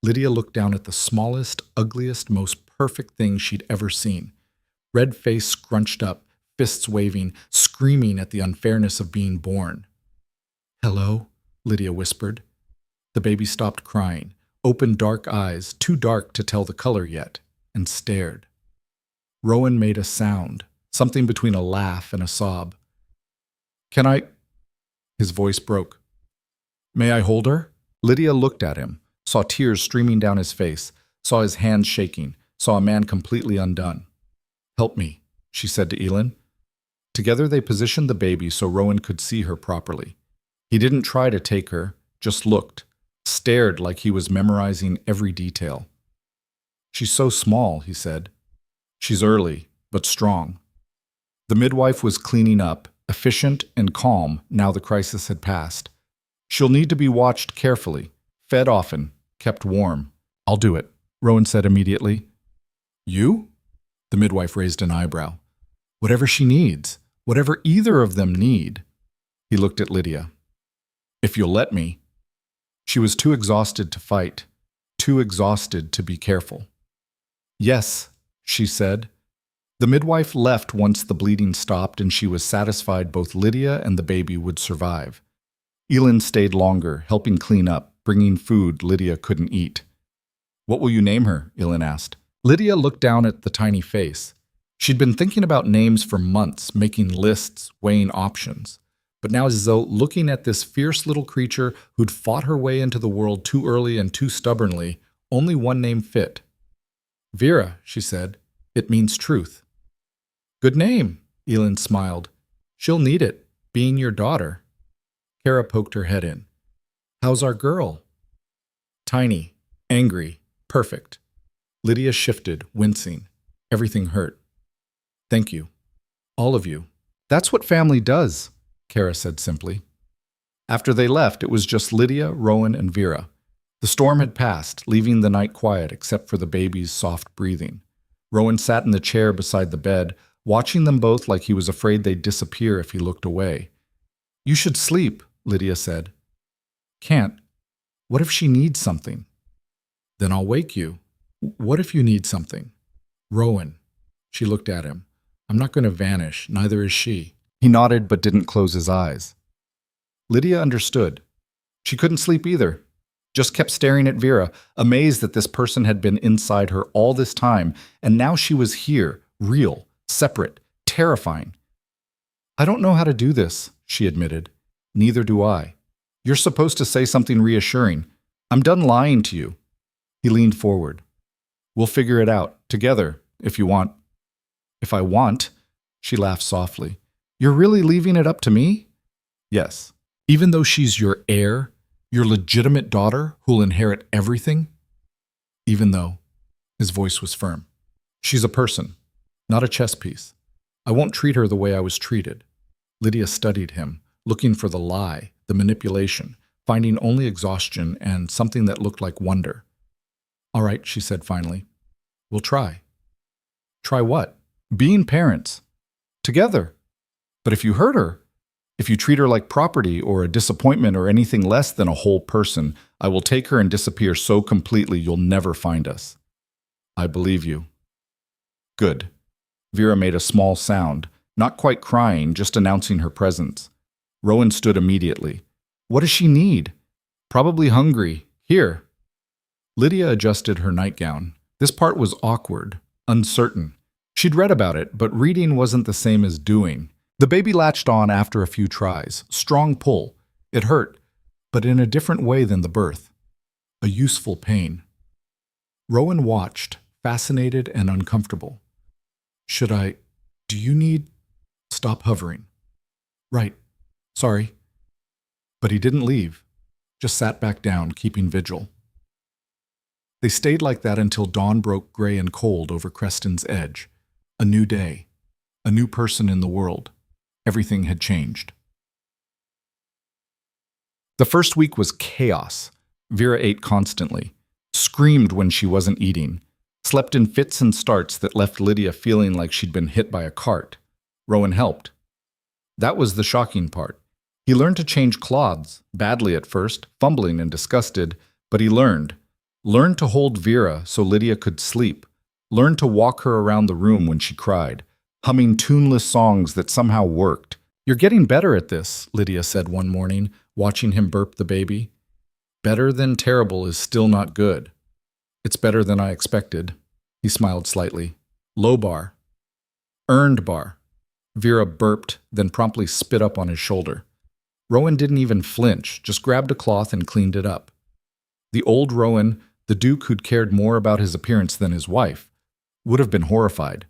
S1: Lydia looked down at the smallest, ugliest, most perfect thing she'd ever seen. Red face scrunched up, fists waving, screaming at the unfairness of being born. Hello, Lydia whispered. The baby stopped crying, opened dark eyes, too dark to tell the color yet, and stared. Rowan made a sound, something between a laugh and a sob. Can I? His voice broke. May I hold her? Lydia looked at him, saw tears streaming down his face, saw his hands shaking, saw a man completely undone. Help me, she said to Elin. Together they positioned the baby so Rowan could see her properly. He didn't try to take her, just looked, stared like he was memorizing every detail. She's so small, he said. She's early, but strong. The midwife was cleaning up, efficient and calm now the crisis had passed. She'll need to be watched carefully, fed often, kept warm. I'll do it, Rowan said immediately. You? The midwife raised an eyebrow. Whatever she needs, whatever either of them need. He looked at Lydia. If you'll let me. She was too exhausted to fight, too exhausted to be careful. Yes, she said. The midwife left once the bleeding stopped and she was satisfied both Lydia and the baby would survive. Elin stayed longer, helping clean up, bringing food Lydia couldn't eat. What will you name her? Elin asked. Lydia looked down at the tiny face. She'd been thinking about names for months, making lists, weighing options. But now, as though looking at this fierce little creature who'd fought her way into the world too early and too stubbornly, only one name fit. Vera, she said. It means truth. Good name, Elin smiled. She'll need it, being your daughter. Kara poked her head in. How's our girl? Tiny, angry, perfect. Lydia shifted, wincing. Everything hurt. Thank you. All of you. That's what family does, Kara said simply. After they left, it was just Lydia, Rowan, and Vera. The storm had passed, leaving the night quiet except for the baby's soft breathing. Rowan sat in the chair beside the bed, watching them both like he was afraid they'd disappear if he looked away. You should sleep, Lydia said. Can't. What if she needs something? Then I'll wake you. What if you need something? Rowan. She looked at him. I'm not going to vanish, neither is she. He nodded but didn't close his eyes. Lydia understood. She couldn't sleep either. Just kept staring at Vera, amazed that this person had been inside her all this time, and now she was here, real, separate, terrifying. I don't know how to do this, she admitted. Neither do I. You're supposed to say something reassuring. I'm done lying to you. He leaned forward. We'll figure it out, together, if you want. If I want, she laughed softly. You're really leaving it up to me? Yes. Even though she's your heir, your legitimate daughter who'll inherit everything? Even though, his voice was firm. She's a person, not a chess piece. I won't treat her the way I was treated. Lydia studied him, looking for the lie, the manipulation, finding only exhaustion and something that looked like wonder. All right, she said finally. We'll try. Try what? Being parents. Together. But if you hurt her, if you treat her like property or a disappointment or anything less than a whole person, I will take her and disappear so completely you'll never find us. I believe you. Good. Vera made a small sound, not quite crying, just announcing her presence. Rowan stood immediately. What does she need? Probably hungry. Here. Lydia adjusted her nightgown. This part was awkward, uncertain. She'd read about it, but reading wasn't the same as doing. The baby latched on after a few tries. Strong pull. It hurt, but in a different way than the birth. A useful pain. Rowan watched, fascinated and uncomfortable. Do you need... Stop hovering. Right. Sorry. But he didn't leave. Just sat back down, keeping vigil. They stayed like that until dawn broke gray and cold over Creston's edge. A new day. A new person in the world. Everything had changed. The first week was chaos. Vera ate constantly, screamed when she wasn't eating, slept in fits and starts that left Lydia feeling like she'd been hit by a cart. Rowan helped. That was the shocking part. He learned to change cloths, badly at first, fumbling and disgusted, but he learned. Learned to hold Vera so Lydia could sleep. Learned to walk her around the room when she cried, humming tuneless songs that somehow worked. You're getting better at this, Lydia said one morning, watching him burp the baby. Better than terrible is still not good. It's better than I expected. He smiled slightly. Low bar. Earned bar. Vera burped, then promptly spit up on his shoulder. Rowan didn't even flinch, just grabbed a cloth and cleaned it up. The old Rowan, the Duke who'd cared more about his appearance than his wife, would have been horrified.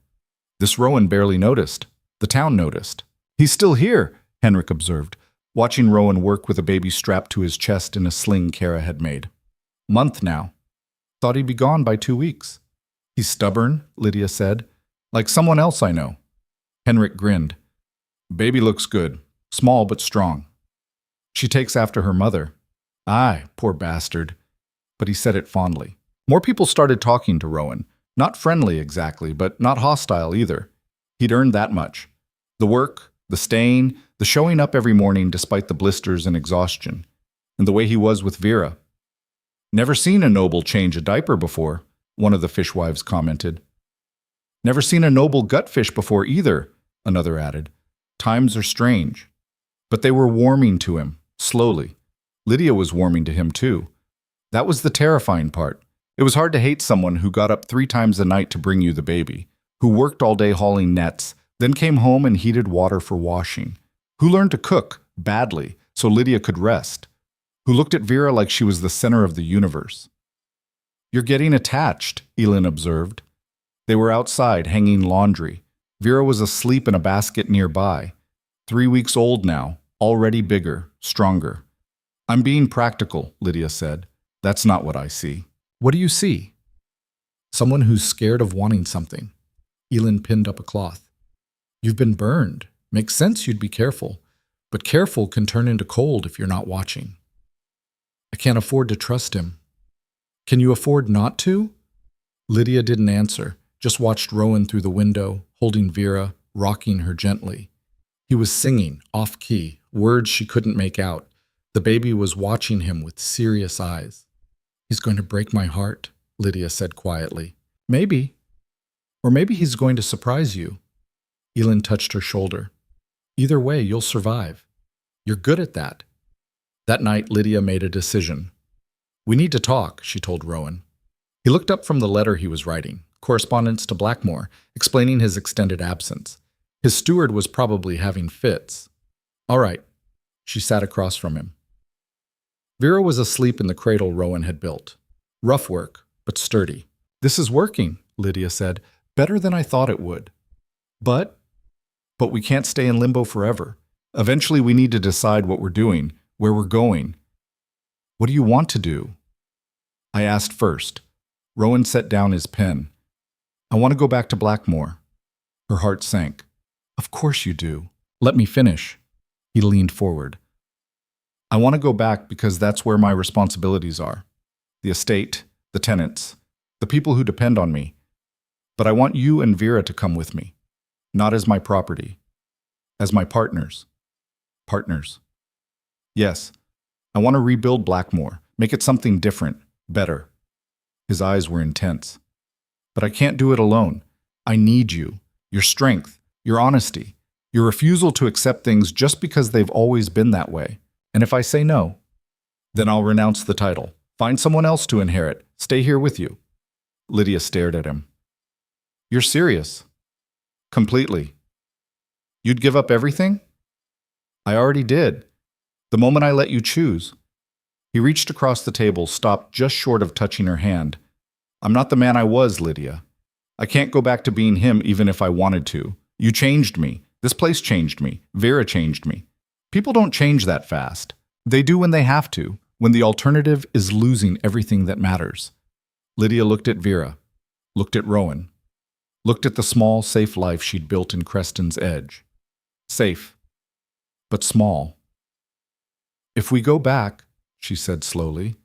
S1: This Rowan barely noticed. The town noticed. He's still here, Henrik observed, watching Rowan work with a baby strapped to his chest in a sling Kara had made. Month now. Thought he'd be gone by 2 weeks. He's stubborn, Lydia said. Like someone else I know. Henrik grinned. Baby looks good. Small but strong. She takes after her mother. Aye, poor bastard. But he said it fondly. More people started talking to Rowan. Not friendly exactly, but not hostile either. He'd earned that much. The work, the staying, the showing up every morning despite the blisters and exhaustion. And the way he was with Vera. Never seen a noble change a diaper before, one of the fishwives commented. Never seen a noble gutfish before either, another added. Times are strange. But they were warming to him, slowly. Lydia was warming to him too. That was the terrifying part. It was hard to hate someone who got up 3 times a night to bring you the baby, who worked all day hauling nets, then came home and heated water for washing, who learned to cook, badly, so Lydia could rest, who looked at Vera like she was the center of the universe. You're getting attached, Elin observed. They were outside, hanging laundry. Vera was asleep in a basket nearby. 3 weeks old now, already bigger, stronger. I'm being practical, Lydia said. That's not what I see. What do you see? Someone who's scared of wanting something. Elin pinned up a cloth. You've been burned. Makes sense you'd be careful. But careful can turn into cold if you're not watching. I can't afford to trust him. Can you afford not to? Lydia didn't answer, just watched Rowan through the window, holding Vera, rocking her gently. He was singing, off-key, words she couldn't make out. The baby was watching him with serious eyes. He's going to break my heart, Lydia said quietly. Maybe. Or maybe he's going to surprise you. Elin touched her shoulder. Either way, you'll survive. You're good at that. That night, Lydia made a decision. We need to talk, she told Rowan. He looked up from the letter he was writing, correspondence to Blackmore, explaining his extended absence. His steward was probably having fits. All right. She sat across from him. Vera was asleep in the cradle Rowan had built. Rough work, but sturdy. This is working, Lydia said. Better than I thought it would. But we can't stay in limbo forever. Eventually we need to decide what we're doing, where we're going. What do you want to do? I asked first. Rowan set down his pen. I want to go back to Blackmore. Her heart sank. Of course you do. Let me finish. He leaned forward. I want to go back because that's where my responsibilities are. The estate, the tenants, the people who depend on me. But I want you and Vera to come with me. Not as my property. As my partners. Partners. Yes, I want to rebuild Blackmore, make it something different, better. His eyes were intense. But I can't do it alone. I need you, your strength, your honesty, your refusal to accept things just because they've always been that way. And if I say no, then I'll renounce the title, find someone else to inherit, stay here with you. Lydia stared at him. You're serious? Completely. You'd give up everything? I already did. The moment I let you choose. He reached across the table, stopped just short of touching her hand. I'm not the man I was, Lydia. I can't go back to being him even if I wanted to. You changed me. This place changed me. Vera changed me. People don't change that fast. They do when they have to, when the alternative is losing everything that matters. Lydia looked at Vera, looked at Rowan, looked at the small, safe life she'd built in Creston's Edge. Safe, but small. If we go back, she said slowly,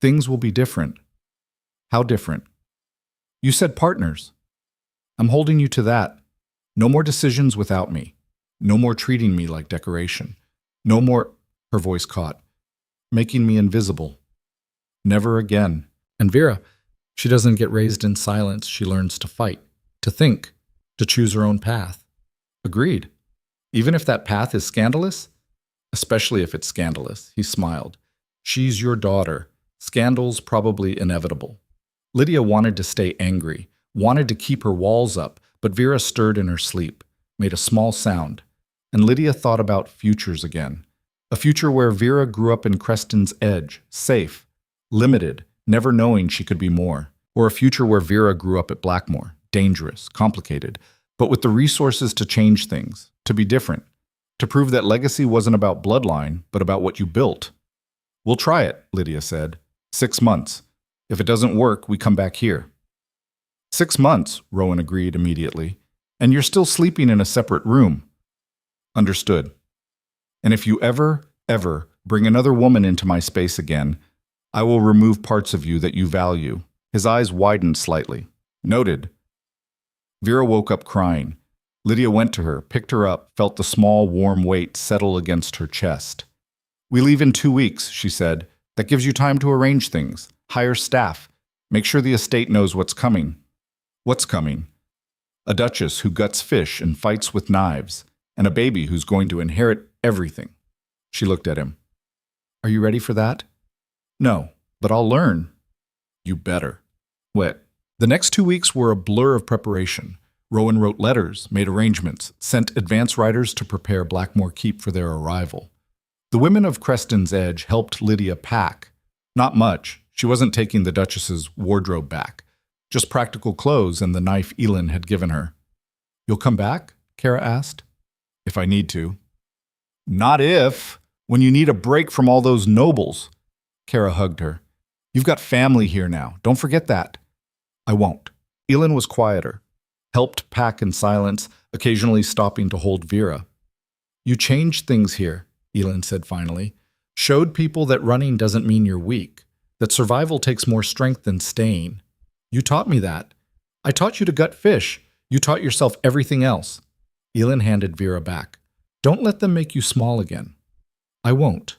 S1: things will be different. How different? You said partners. I'm holding you to that. No more decisions without me. No more treating me like decoration. No more, her voice caught, making me invisible. Never again. And Vera, she doesn't get raised in silence. She learns to fight, to think, to choose her own path. Agreed. Even if that path is scandalous? Especially if it's scandalous, he smiled. She's your daughter. Scandal's probably inevitable. Lydia wanted to stay angry, wanted to keep her walls up, but Vera stirred in her sleep, made a small sound, and Lydia thought about futures again. A future where Vera grew up in Creston's Edge, safe, limited, never knowing she could be more. Or a future where Vera grew up at Blackmore, dangerous, complicated, but with the resources to change things, to be different, to prove that legacy wasn't about bloodline, but about what you built. We'll try it, Lydia said. 6 months. If it doesn't work, we come back here. 6 months, Rowan agreed immediately. And you're still sleeping in a separate room. Understood. And if you ever bring another woman into my space again, I will remove parts of you that you value. His eyes widened slightly. Noted. Vera woke up crying. Lydia went to her, picked her up, felt the small, warm weight settle against her chest. We leave in 2 weeks, she said. That gives you time to arrange things. Hire staff. Make sure the estate knows what's coming. What's coming? A duchess who guts fish and fights with knives, and a baby who's going to inherit everything. She looked at him. Are you ready for that? No, but I'll learn. You better. What? The next 2 weeks were a blur of preparation. Rowan wrote letters, made arrangements, sent advance riders to prepare Blackmore Keep for their arrival. The women of Creston's Edge helped Lydia pack. Not much. She wasn't taking the Duchess's wardrobe back. Just practical clothes and the knife Elin had given her. You'll come back? Kara asked. If I need to. Not if. When you need a break from all those nobles. Kara hugged her. You've got family here now. Don't forget that. I won't. Elin was quieter. Helped pack in silence, occasionally stopping to hold Vera. You changed things here, Elin said finally. Showed people that running doesn't mean you're weak. That survival takes more strength than staying. You taught me that. I taught you to gut fish. You taught yourself everything else. Elin handed Vera back. Don't let them make you small again. I won't.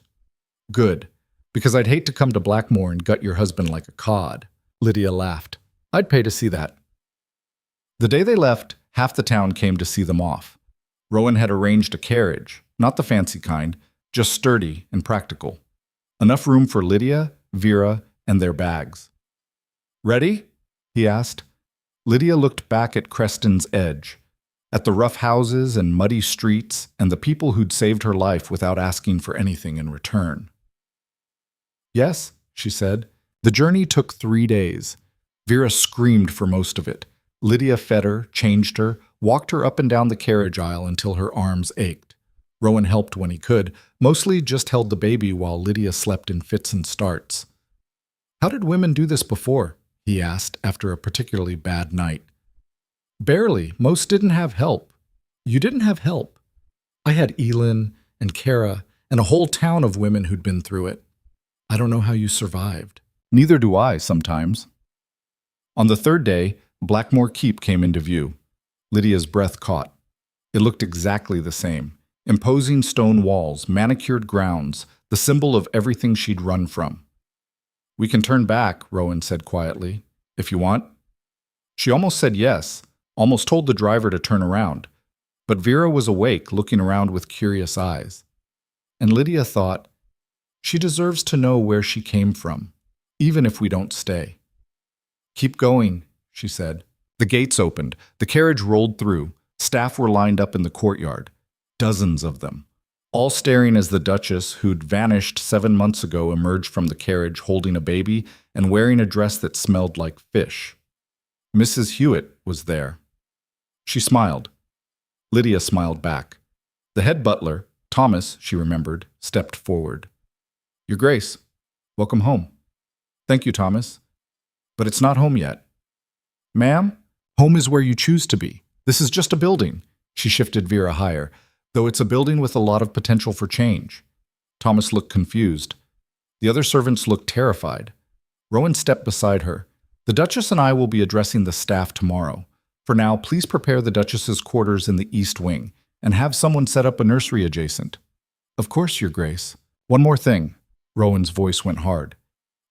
S1: Good. Because I'd hate to come to Blackmore and gut your husband like a cod. Lydia laughed. I'd pay to see that. The day they left, half the town came to see them off. Rowan had arranged a carriage, not the fancy kind, just sturdy and practical. Enough room for Lydia, Vera, and their bags. Ready? He asked. Lydia looked back at Creston's Edge, at the rough houses and muddy streets and the people who'd saved her life without asking for anything in return. Yes, she said. The journey took 3 days. Vera screamed for most of it. Lydia fed her, changed her, walked her up and down the carriage aisle until her arms ached. Rowan helped when he could, mostly just held the baby while Lydia slept in fits and starts. How did women do this before? He asked after a particularly bad night. Barely. Most didn't have help. You didn't have help. I had Elin and Kara and a whole town of women who'd been through it. I don't know how you survived. Neither do I sometimes. On the 3rd day, Blackmore Keep came into view. Lydia's breath caught. It looked exactly the same. Imposing stone walls, manicured grounds, the symbol of everything she'd run from. We can turn back, Rowan said quietly, if you want. She almost said yes, almost told the driver to turn around. But Vera was awake, looking around with curious eyes. And Lydia thought, she deserves to know where she came from, even if we don't stay. Keep going, she said. The gates opened. The carriage rolled through. Staff were lined up in the courtyard. Dozens of them. All staring as the Duchess, who'd vanished 7 months ago, emerged from the carriage holding a baby and wearing a dress that smelled like fish. Mrs. Hewitt was there. She smiled. Lydia smiled back. The head butler, Thomas, she remembered, stepped forward. Your Grace, welcome home. Thank you, Thomas. But it's not home yet. Ma'am, home is where you choose to be. This is just a building. She shifted Vera higher, though it's a building with a lot of potential for change. Thomas looked confused. The other servants looked terrified. Rowan stepped beside her. The Duchess and I will be addressing the staff tomorrow. For now, please prepare the Duchess's quarters in the East Wing, and have someone set up a nursery adjacent. Of course, Your Grace. One more thing. Rowan's voice went hard.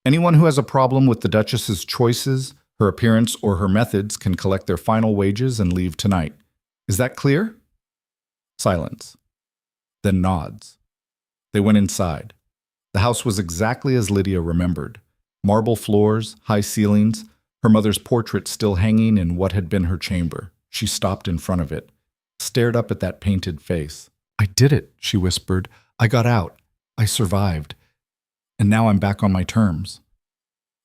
S1: Anyone who has a problem with the Duchess's choices, her appearance, or her methods can collect their final wages and leave tonight. Is that clear? Silence. Then nods. They went inside. The house was exactly as Lydia remembered. Marble floors, high ceilings, her mother's portrait still hanging in what had been her chamber. She stopped in front of it, stared up at that painted face. I did it, she whispered. I got out. I survived. And now I'm back on my terms.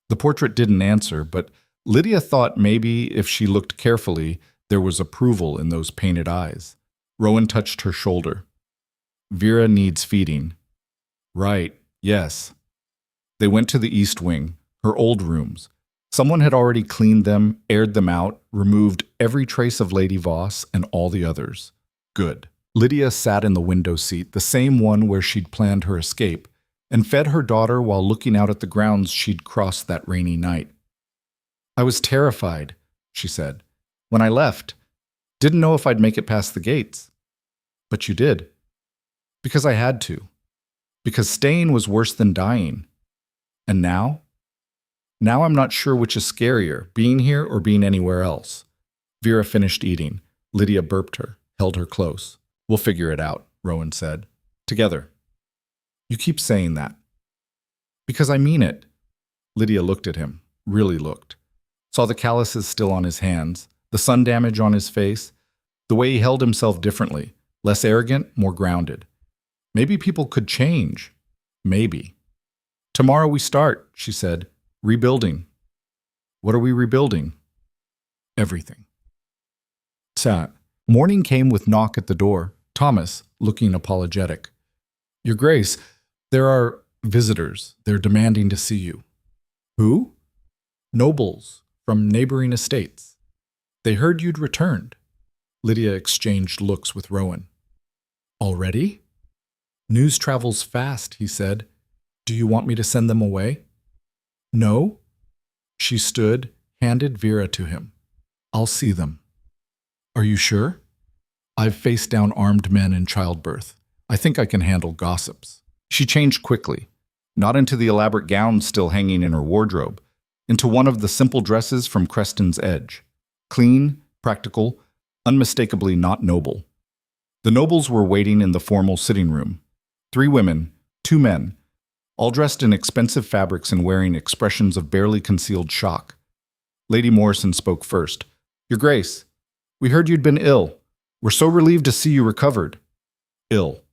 S1: The portrait didn't answer, but Lydia thought maybe if she looked carefully, there was approval in those painted eyes. Rowan touched her shoulder. Vera needs feeding. Right, yes. They went to the East Wing, her old rooms. Someone had already cleaned them, aired them out, removed every trace of Lady Voss and all the others. Good. Lydia sat in the window seat, the same one where she'd planned her escape, and fed her daughter while looking out at the grounds she'd crossed that rainy night. "I was terrified," she said. "When I left, didn't know if I'd make it past the gates. But you did. Because I had to. Because staying was worse than dying. And now? Now I'm not sure which is scarier, being here or being anywhere else." Vera finished eating. Lydia burped her, held her close. "We'll figure it out," Rowan said. "Together." "You keep saying that." "Because I mean it." Lydia looked at him, really looked. Saw the calluses still on his hands, the sun damage on his face, the way he held himself differently, less arrogant, more grounded. Maybe people could change. Maybe. "Tomorrow we start," she said. "Rebuilding." "What are we rebuilding?" "Everything." Sat. Morning came with knock at the door. Thomas, looking apologetic. "Your Grace, there are visitors. They're demanding to see you." "Who?" "Nobles from neighboring estates. They heard you'd returned." Lydia exchanged looks with Rowan. "Already?" "News travels fast," he said. "Do you want me to send them away?" "No." She stood, handed Vera to him. "I'll see them." "Are you sure?" "I've faced down armed men in childbirth. I think I can handle gossips." She changed quickly, not into the elaborate gown still hanging in her wardrobe, into one of the simple dresses from Creston's Edge. Clean, practical, unmistakably not noble. The nobles were waiting in the formal sitting room. 3 women, 2 men, all dressed in expensive fabrics and wearing expressions of barely concealed shock. Lady Morrison spoke first. "Your Grace, we heard you'd been ill. We're so relieved to see you recovered." "Ill."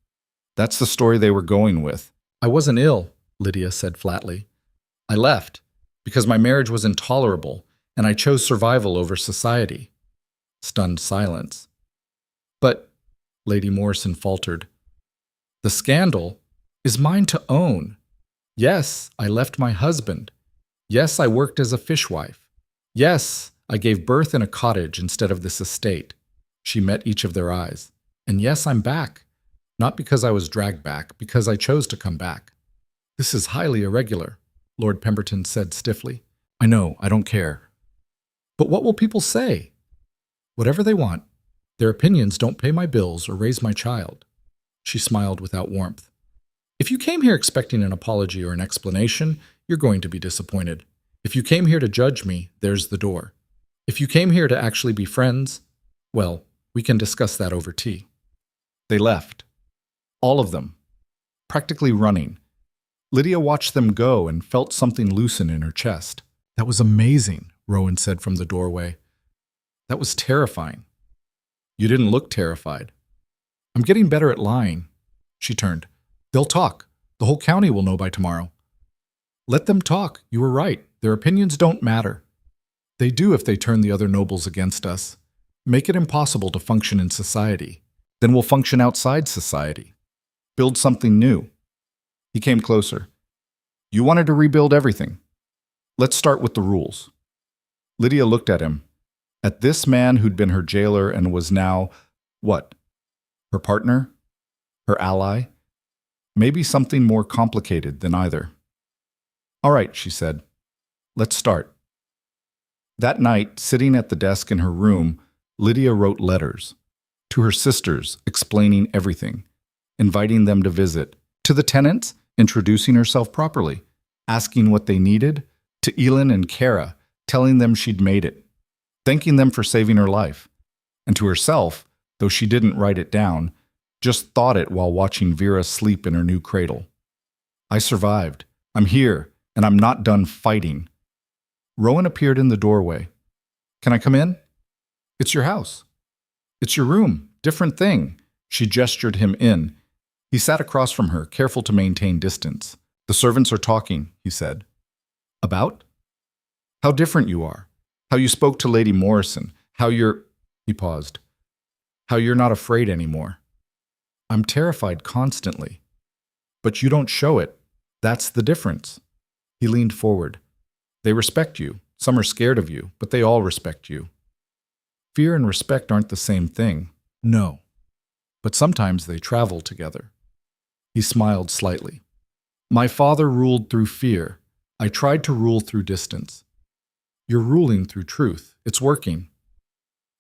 S1: That's the story they were going with. "I wasn't ill," Lydia said flatly. "I left because my marriage was intolerable, and I chose survival over society." Stunned silence. "But," Lady Morrison faltered, "the scandal is mine to own. Yes, I left my husband. Yes, I worked as a fishwife. Yes, I gave birth in a cottage instead of this estate." She met each of their eyes. "And yes, I'm back. Not because I was dragged back, because I chose to come back." "This is highly irregular," Lord Pemberton said stiffly. "I know, I don't care." "But what will people say?" "Whatever they want. Their opinions don't pay my bills or raise my child." She smiled without warmth. "If you came here expecting an apology or an explanation, you're going to be disappointed. If you came here to judge me, there's the door. If you came here to actually be friends, well, we can discuss that over tea." They left. All of them. Practically running. Lydia watched them go and felt something loosen in her chest. "That was amazing," Rowan said from the doorway. "That was terrifying." "You didn't look terrified." "I'm getting better at lying." She turned. "They'll talk. The whole county will know by tomorrow." "Let them talk. You were right. Their opinions don't matter." "They do if they turn the other nobles against us. Make it impossible to function in society. Then we'll function outside society. Build something new." He came closer. "You wanted to rebuild everything. Let's start with the rules." Lydia looked at him. At this man who'd been her jailer and was now, what? Her partner? Her ally? Maybe something more complicated than either. "All right," she said. "Let's start." That night, sitting at the desk in her room, Lydia wrote letters. To her sisters, explaining everything. Inviting them to visit. To the tenants, introducing herself properly. Asking what they needed. To Elin and Kara, telling them she'd made it. Thanking them for saving her life. And to herself, though she didn't write it down, just thought it while watching Vera sleep in her new cradle. "I survived. I'm here, and I'm not done fighting." Rowan appeared in the doorway. "Can I come in?" "It's your house." "It's your room. Different thing." She gestured him in. He sat across from her, careful to maintain distance. "The servants are talking," he said. "About?" "How different you are. How you spoke to Lady Morrison. How you're—" He paused. "How you're not afraid anymore." "I'm terrified constantly." "But you don't show it. That's the difference." He leaned forward. "They respect you, Some are scared of you, but they all respect you. Fear and respect aren't the same thing. No. But sometimes they travel together. He smiled slightly. My father ruled through fear. I tried to rule through distance. You're ruling through truth. It's working.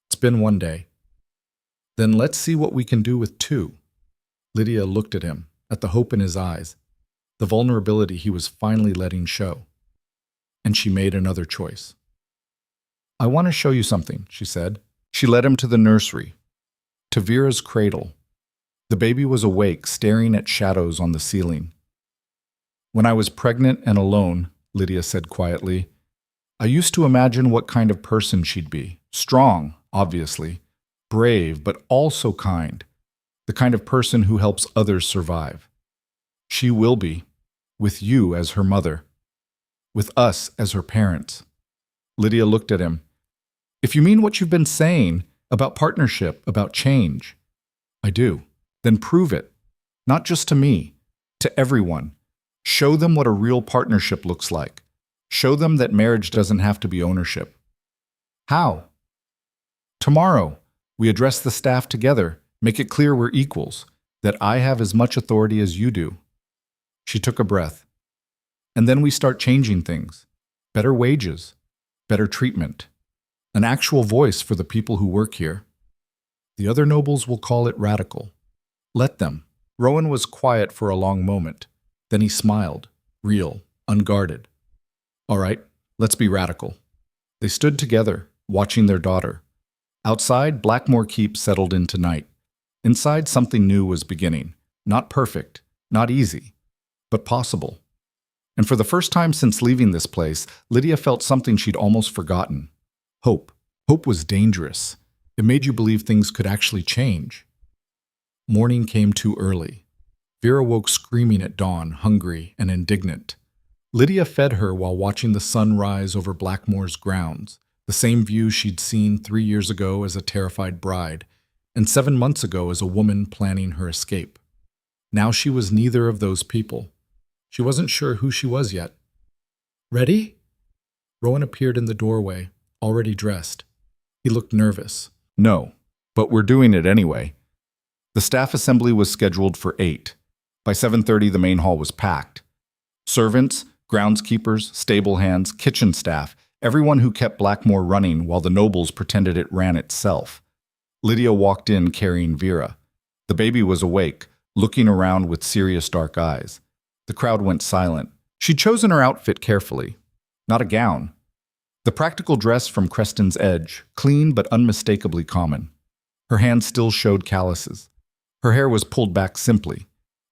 S1: It's been one day. Then let's see what we can do with two. Lydia looked at him, at the hope in his eyes, the vulnerability he was finally letting show. And she made another choice. I want to show you something, she said. She led him to the nursery, to Vera's cradle. The baby was awake, staring at shadows on the ceiling. When I was pregnant and alone, Lydia said quietly, I used to imagine what kind of person she'd be. Strong, obviously, brave, but also kind. The kind of person who helps others survive. She will be, with you as her mother, with us as her parents. Lydia looked at him. If you mean what you've been saying about partnership, about change, I do. Then prove it. Not just to me, to everyone. Show them what a real partnership looks like. Show them that marriage doesn't have to be ownership. How? Tomorrow, we address the staff together, make it clear we're equals, that I have as much authority as you do. She took a breath. And then we start changing things. Better wages, better treatment, an actual voice for the people who work here. The other nobles will call it radical. Let them. Rowan was quiet for a long moment. Then he smiled, real, unguarded. All right, let's be radical. They stood together, watching their daughter. Outside, Blackmore Keep settled into night. Inside, something new was beginning. Not perfect, not easy, but possible. And for the first time since leaving this place, Lydia felt something she'd almost forgotten. Hope. Hope was dangerous. It made you believe things could actually change. Morning came too early. Vera woke screaming at dawn, hungry and indignant. Lydia fed her while watching the sun rise over Blackmore's grounds, the same view she'd seen 3 years ago as a terrified bride, and 7 months ago as a woman planning her escape. Now she was neither of those people. She wasn't sure who she was yet. Ready? Rowan appeared in the doorway, already dressed. He looked nervous. No, but we're doing it anyway. The staff assembly was scheduled for 8. By 7:30, the main hall was packed. Servants, groundskeepers, stable hands, kitchen staff, everyone who kept Blackmore running while the nobles pretended it ran itself. Lydia walked in carrying Vera. The baby was awake, looking around with serious dark eyes. The crowd went silent. She'd chosen her outfit carefully. Not a gown. The practical dress from Creston's Edge, clean but unmistakably common. Her hands still showed calluses. Her hair was pulled back simply.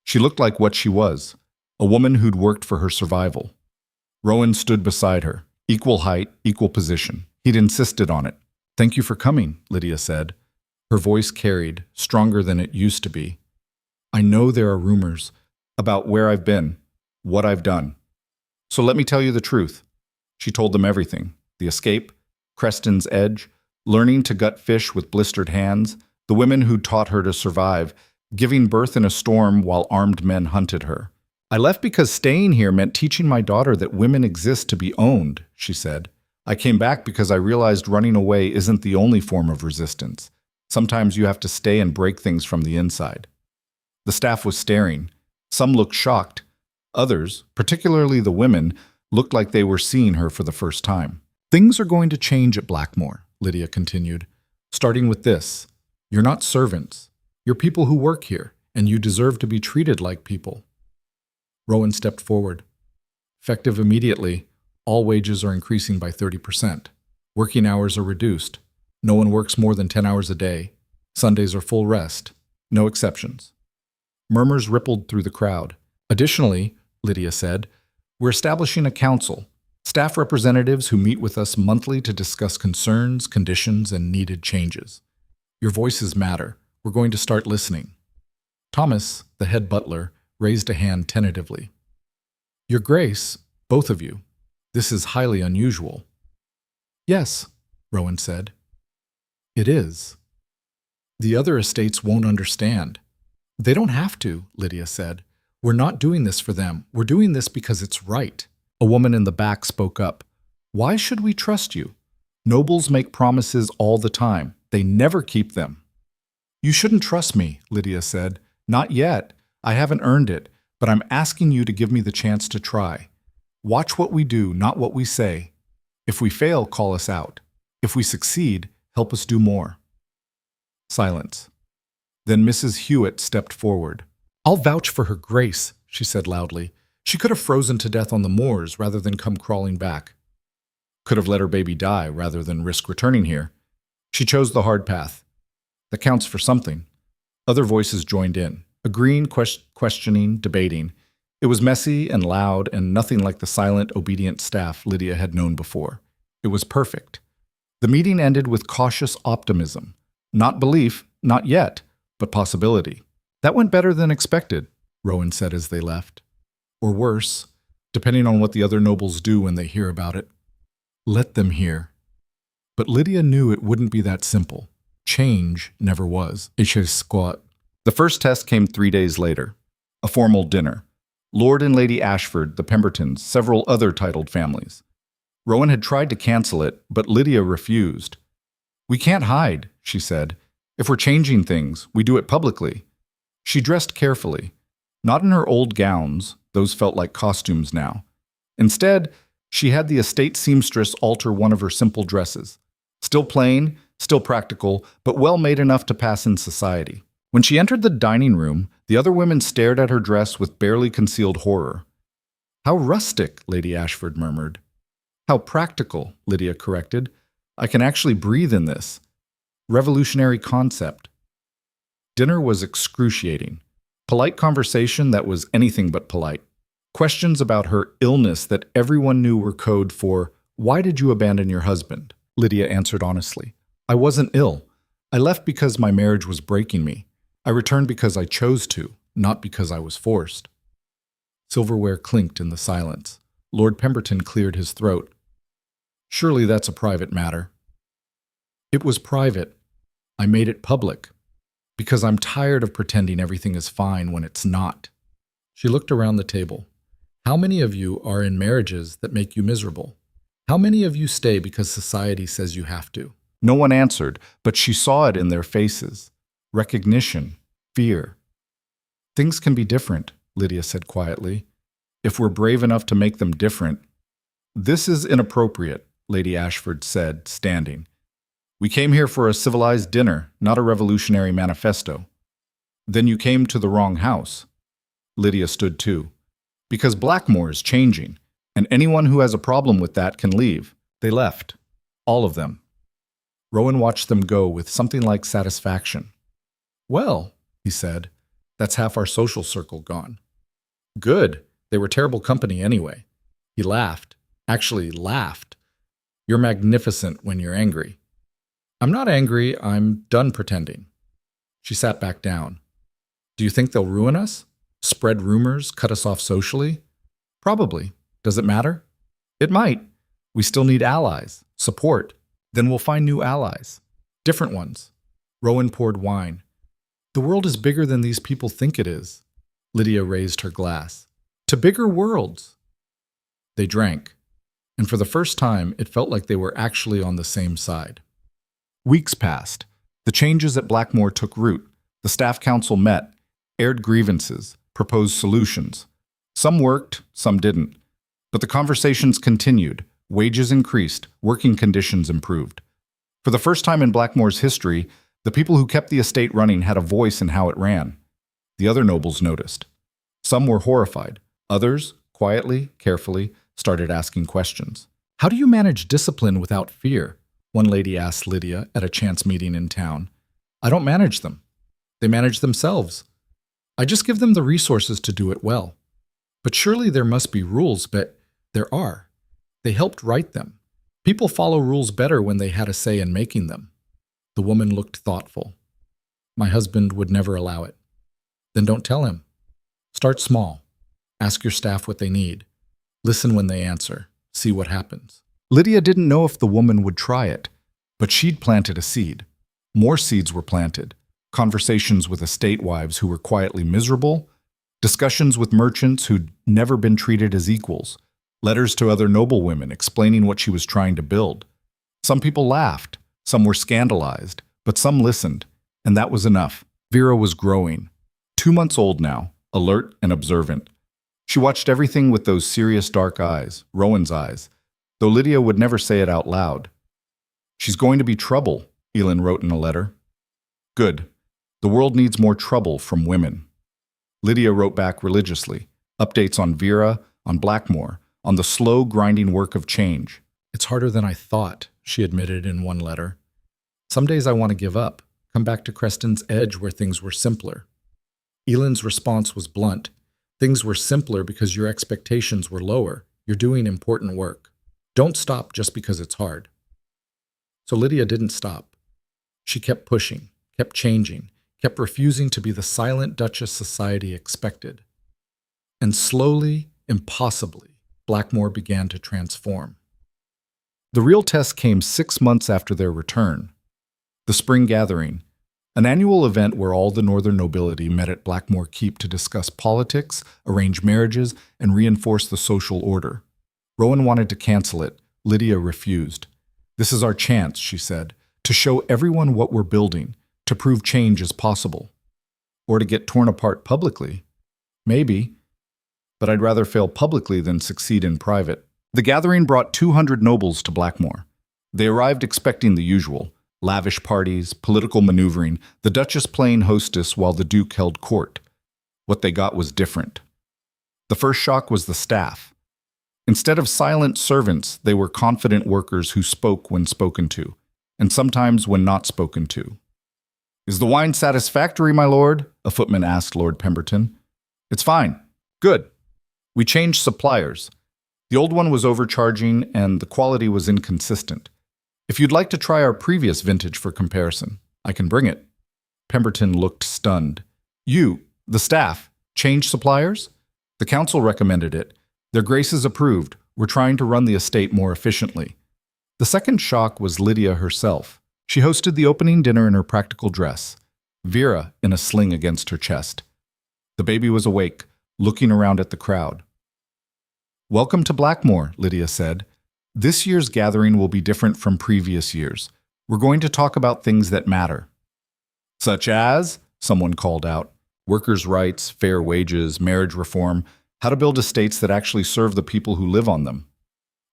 S1: She looked like what she was, a woman who'd worked for her survival. Rowan stood beside her, equal height, equal position. He'd insisted on it. Thank you for coming, Lydia said. Her voice carried, stronger than it used to be. I know there are rumors about where I've been, what I've done. So let me tell you the truth. She told them everything. The escape, Creston's Edge, learning to gut fish with blistered hands, the women who'd taught her to survive, giving birth in a storm while armed men hunted her. I left because staying here meant teaching my daughter that women exist to be owned, she said. I came back because I realized running away isn't the only form of resistance. Sometimes you have to stay and break things from the inside. The staff was staring. Some looked shocked. Others, particularly the women, looked like they were seeing her for the first time. Things are going to change at Blackmore, Lydia continued, starting with this. You're not servants. You're people who work here, and you deserve to be treated like people. Rowan stepped forward. Effective immediately, all wages are increasing by 30%. Working hours are reduced. No one works more than 10 hours a day. Sundays are full rest. No exceptions. Murmurs rippled through the crowd. Additionally, Lydia said, we're establishing a council, staff representatives who meet with us monthly to discuss concerns, conditions, and needed changes. Your voices matter. We're going to start listening. Thomas, the head butler, raised a hand tentatively. Your Grace, both of you, this is highly unusual. Yes, Rowan said. It is. The other estates won't understand. They don't have to, Lydia said. We're not doing this for them. We're doing this because it's right. A woman in the back spoke up. Why should we trust you? Nobles make promises all the time. They never keep them. You shouldn't trust me, Lydia said. Not yet. I haven't earned it, but I'm asking you to give me the chance to try. Watch what we do, not what we say. If we fail, call us out. If we succeed, help us do more. Silence. Then Mrs. Hewitt stepped forward. I'll vouch for her grace, she said loudly. She could have frozen to death on the moors rather than come crawling back. Could have let her baby die rather than risk returning here. She chose the hard path. That counts for something. Other voices joined in, agreeing, questioning, debating. It was messy and loud and nothing like the silent, obedient staff Lydia had known before. It was perfect. The meeting ended with cautious optimism. Not belief, not yet, but possibility. That went better than expected, Rowan said as they left. Or worse, depending on what the other nobles do when they hear about it. Let them hear. But Lydia knew it wouldn't be that simple. Change never was. The first test came 3 days later. A formal dinner. Lord and Lady Ashford, the Pembertons, several other titled families. Rowan had tried to cancel it, but Lydia refused. We can't hide, she said. If we're changing things, we do it publicly. She dressed carefully. Not in her old gowns, those felt like costumes now. Instead, she had the estate seamstress alter one of her simple dresses. Still plain, still practical, but well made enough to pass in society. When she entered the dining room, the other women stared at her dress with barely concealed horror. How rustic, Lady Ashford murmured. How practical, Lydia corrected. I can actually breathe in this. Revolutionary concept. Dinner was excruciating. Polite conversation that was anything but polite. Questions about her illness that everyone knew were code for, why did you abandon your husband? Lydia answered honestly. I wasn't ill. I left because my marriage was breaking me. I returned because I chose to, not because I was forced. Silverware clinked in the silence. Lord Pemberton cleared his throat. Surely that's a private matter. It was private. I made it public. Because I'm tired of pretending everything is fine when it's not. She looked around the table. How many of you are in marriages that make you miserable? How many of you stay because society says you have to? No one answered, but she saw it in their faces. Recognition, fear. Things can be different, Lydia said quietly, if we're brave enough to make them different. This is inappropriate, Lady Ashford said, standing. We came here for a civilized dinner, not a revolutionary manifesto. Then you came to the wrong house. Lydia stood too. Because Blackmore is changing, and anyone who has a problem with that can leave. They left. All of them. Rowan watched them go with something like satisfaction. Well, he said, that's half our social circle gone. Good. They were terrible company anyway. He laughed. Actually laughed. You're magnificent when you're angry. I'm not angry. I'm done pretending. She sat back down. Do you think they'll ruin us? Spread rumors? Cut us off socially? Probably. Does it matter? It might. We still need allies. Support. Then we'll find new allies. Different ones. Rowan poured wine. The world is bigger than these people think it is. Lydia raised her glass. To bigger worlds. They drank. And for the first time, it felt like they were actually on the same side. Weeks passed. The changes at Blackmore took root. The staff council met, aired grievances, proposed solutions. Some worked, some didn't. But the conversations continued. Wages increased, working conditions improved. For the first time in Blackmore's history, the people who kept the estate running had a voice in how it ran. The other nobles noticed. Some were horrified. Others, quietly, carefully, started asking questions. How do you manage discipline without fear? One lady asked Lydia at a chance meeting in town. I don't manage them. They manage themselves. I just give them the resources to do it well. But surely there must be rules, but there are. They helped write them. People follow rules better when they had a say in making them. The woman looked thoughtful. My husband would never allow it. Then don't tell him. Start small. Ask your staff what they need. Listen when they answer. See what happens. Lydia didn't know if the woman would try it, but she'd planted a seed. More seeds were planted. Conversations with estate wives who were quietly miserable, discussions with merchants who'd never been treated as equals, letters to other noblewomen explaining what she was trying to build. Some people laughed, some were scandalized, but some listened, and that was enough. Vera was growing. 2 months old now, alert and observant. She watched everything with those serious dark eyes, Rowan's eyes, though Lydia would never say it out loud. "She's going to be trouble," Elin wrote in a letter. "Good. The world needs more trouble from women." Lydia wrote back religiously, updates on Vera, on Blackmore, on the slow, grinding work of change. "It's harder than I thought," she admitted in one letter. "Some days I want to give up, come back to Creston's Edge where things were simpler." Elin's response was blunt. "Things were simpler because your expectations were lower. You're doing important work. Don't stop just because it's hard." So Lydia didn't stop. She kept pushing, kept changing, kept refusing to be the silent Duchess society expected. And slowly, impossibly, Blackmore began to transform. The real test came 6 months after their return. The Spring Gathering, an annual event where all the northern nobility met at Blackmore Keep to discuss politics, arrange marriages, and reinforce the social order. Rowan wanted to cancel it. Lydia refused. "This is our chance," she said, "to show everyone what we're building, to prove change is possible." Or to get torn apart publicly. Maybe. But I'd rather fail publicly than succeed in private. The gathering brought 200 nobles to Blackmore. They arrived expecting the usual: lavish parties, political maneuvering, the Duchess playing hostess while the Duke held court. What they got was different. The first shock was the staff. Instead of silent servants, they were confident workers who spoke when spoken to, and sometimes when not spoken to. "Is the wine satisfactory, my lord?" a footman asked Lord Pemberton. "It's fine. Good. We changed suppliers. The old one was overcharging and the quality was inconsistent. If you'd like to try our previous vintage for comparison, I can bring it." Pemberton looked stunned. "You, the staff, changed suppliers?" "The council recommended it. Their graces approved. We're trying to run the estate more efficiently." The second shock was Lydia herself. She hosted the opening dinner in her practical dress, Vera in a sling against her chest. The baby was awake, looking around at the crowd. "Welcome to Blackmore," Lydia said. "This year's gathering will be different from previous years. We're going to talk about things that matter." "Such as?" someone called out. "Workers' rights, fair wages, marriage reform, how to build estates that actually serve the people who live on them."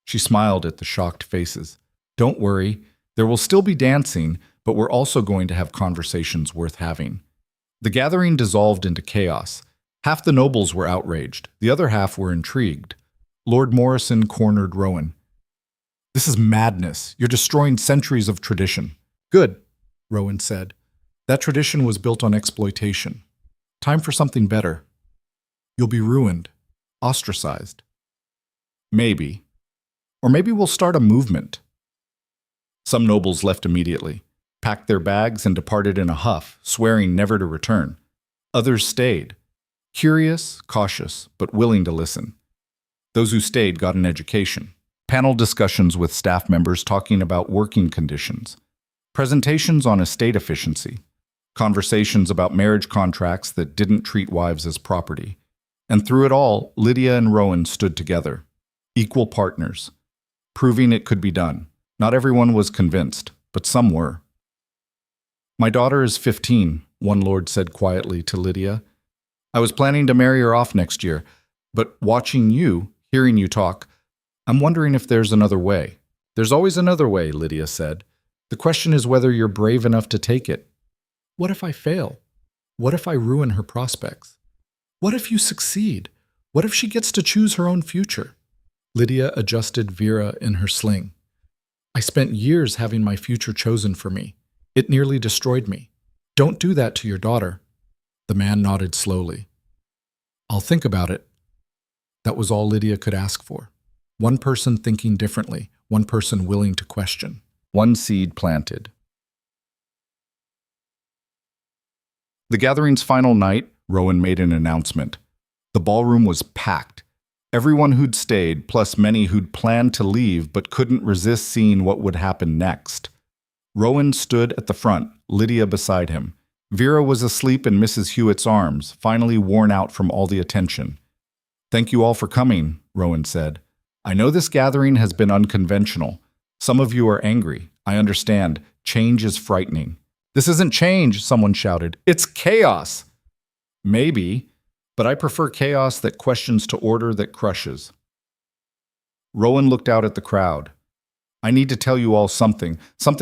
S1: She smiled at the shocked faces. "Don't worry, there will still be dancing, but we're also going to have conversations worth having." The gathering dissolved into chaos. Half the nobles were outraged, the other half were intrigued. Lord Morrison cornered Rowan. "This is madness. You're destroying centuries of tradition." "Good," Rowan said. "That tradition was built on exploitation. Time for something better. You'll be ruined, ostracized." "Maybe. Or maybe we'll start a movement." Some nobles left immediately, packed their bags and departed in a huff, swearing never to return. Others stayed, curious, cautious, but willing to listen. Those who stayed got an education. Panel discussions with staff members talking about working conditions. Presentations on estate efficiency. Conversations about marriage contracts that didn't treat wives as property. And through it all, Lydia and Rowan stood together. Equal partners. Proving it could be done. Not everyone was convinced, but some were. "My daughter is 15, one lord said quietly to Lydia. "I was planning to marry her off next year, but watching you, hearing you talk, I'm wondering if there's another way." "There's always another way," Lydia said. "The question is whether you're brave enough to take it." "What if I fail? What if I ruin her prospects? What if you succeed? What if she gets to choose her own future?" Lydia adjusted Vera in her sling. "I spent years having my future chosen for me. It nearly destroyed me. Don't do that to your daughter." The man nodded slowly. "I'll think about it." That was all Lydia could ask for. One person thinking differently, one person willing to question. One seed planted. The gathering's final night, Rowan made an announcement. The ballroom was packed. Everyone who'd stayed, plus many who'd planned to leave but couldn't resist seeing what would happen next. Rowan stood at the front, Lydia beside him. Vera was asleep in Mrs. Hewitt's arms, finally worn out from all the attention. "Thank you all for coming," Rowan said. I know this gathering has been unconventional. Some of you are angry. I understand. Change is frightening. This isn't change, someone shouted. It's chaos. Maybe, but I prefer chaos that questions to order that crushes. Rowan looked out at the crowd. I need to tell you all something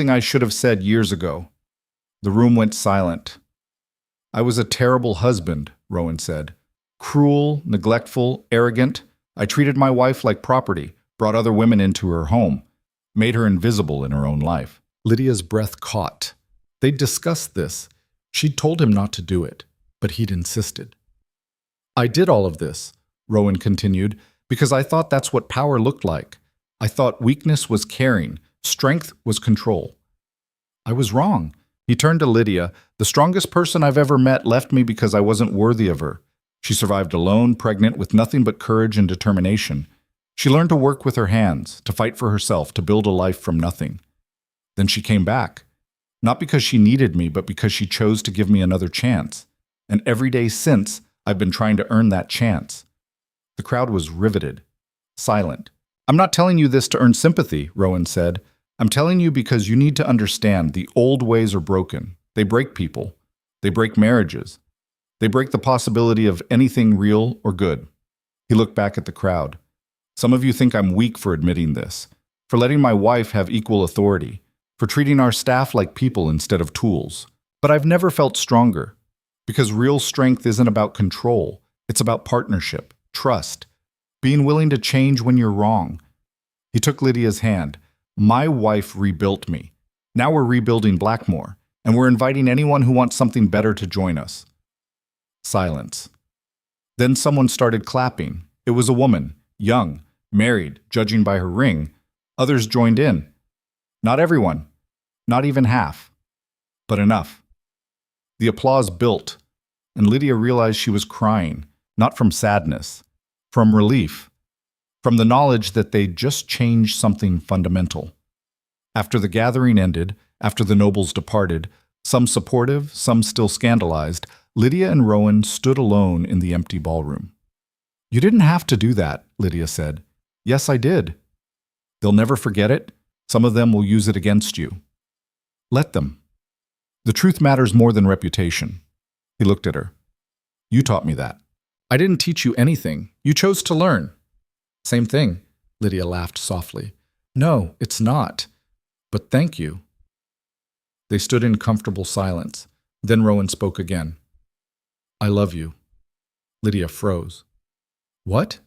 S1: I should have said years ago. The room went silent. I was a terrible husband, Rowan said. Cruel, neglectful, arrogant. I treated my wife like property, brought other women into her home, made her invisible in her own life. Lydia's breath caught. They'd discussed this. She'd told him not to do it, but he'd insisted. I did all of this, Rowan continued, because I thought that's what power looked like. I thought weakness was caring, strength was control. I was wrong. He turned to Lydia. The strongest person I've ever met left me because I wasn't worthy of her. She survived alone, pregnant, with nothing but courage and determination. She learned to work with her hands, to fight for herself, to build a life from nothing. Then she came back. Not because she needed me, but because she chose to give me another chance. And every day since, I've been trying to earn that chance. The crowd was riveted, silent. I'm not telling you this to earn sympathy, Rowan said. I'm telling you because you need to understand the old ways are broken. They break people. They break marriages. They break the possibility of anything real or good. He looked back at the crowd. Some of you think I'm weak for admitting this, for letting my wife have equal authority, for treating our staff like people instead of tools. But I've never felt stronger, because real strength isn't about control. It's about partnership, trust, being willing to change when you're wrong. He took Lydia's hand. My wife rebuilt me. Now we're rebuilding Blackmore, and we're inviting anyone who wants something better to join us. Silence. Then someone started clapping. It was a woman, young, married, judging by her ring. Others joined in. Not everyone, not even half, but enough. The applause built, and Lydia realized she was crying, not from sadness, from relief, from the knowledge that they'd just changed something fundamental. After the gathering ended, after the nobles departed, some supportive, some still scandalized, Lydia and Rowan stood alone in the empty ballroom. You didn't have to do that, Lydia said. Yes, I did. They'll never forget it. Some of them will use it against you. Let them. The truth matters more than reputation. He looked at her. You taught me that. I didn't teach you anything. You chose to learn. Same thing, Lydia laughed softly. No, it's not. But thank you. They stood in comfortable silence. Then Rowan spoke again. I love you. Lydia froze. What?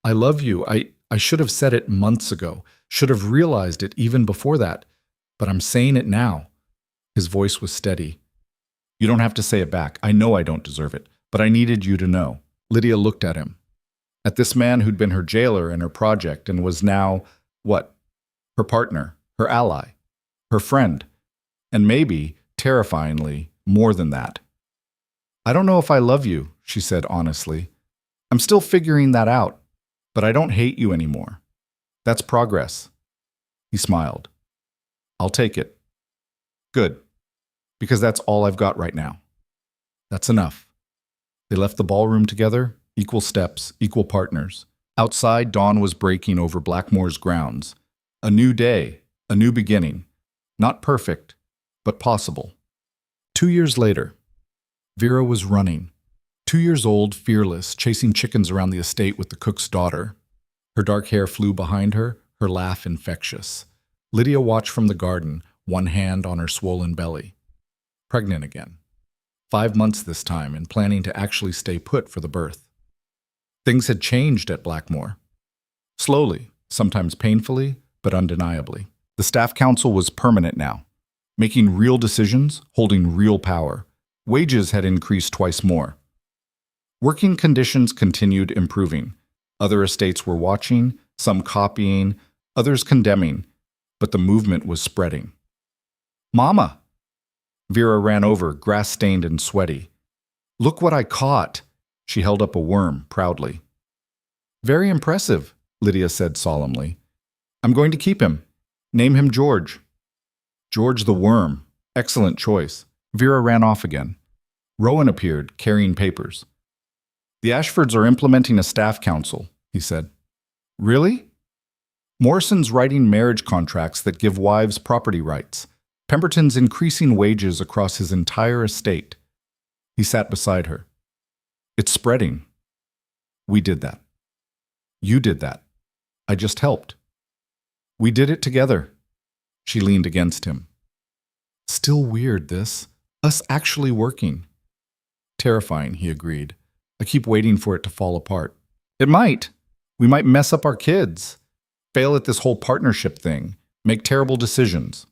S1: I love you. I should have said it months ago, should have realized it even before that, but I'm saying it now. His voice was steady. You don't have to say it back. I know I don't deserve it, but I needed you to know. Lydia looked at him. At this man who'd been her jailer and her project and was now, what? Her partner, her ally, her friend, and maybe, terrifyingly, more than that. I don't know if I love you, she said honestly. I'm still figuring that out, but I don't hate you anymore. That's progress. He smiled. I'll take it. Good, because that's all I've got right now. That's enough. They left the ballroom together, equal steps, equal partners. Outside, dawn was breaking over Blackmore's grounds. A new day, a new beginning. Not perfect, but possible. 2 years later, Vera was running. 2 years old, fearless, chasing chickens around the estate with the cook's daughter. Her dark hair flew behind her, her laugh infectious. Lydia watched from the garden, one hand on her swollen belly. Pregnant again. 5 months this time, and planning to actually stay put for the birth. Things had changed at Blackmore. Slowly, sometimes painfully, but undeniably. The staff council was permanent now, making real decisions, holding real power. Wages had increased twice more. Working conditions continued improving. Other estates were watching, some copying, others condemning, but the movement was spreading. Mama! Vera ran over, grass-stained and sweaty. Look what I caught! She held up a worm proudly. Very impressive, Lydia said solemnly. I'm going to keep him. Name him George. George the worm. Excellent choice. Vera ran off again. Rowan appeared, carrying papers. The Ashfords are implementing a staff council, he said. Really? Morrison's writing marriage contracts that give wives property rights. Pemberton's increasing wages across his entire estate. He sat beside her. It's spreading. We did that. You did that. I just helped. We did it together. She leaned against him. Still weird, this. Us actually working. Terrifying, he agreed. I keep waiting for it to fall apart. It might. We might mess up our kids. Fail at this whole partnership thing. Make terrible decisions.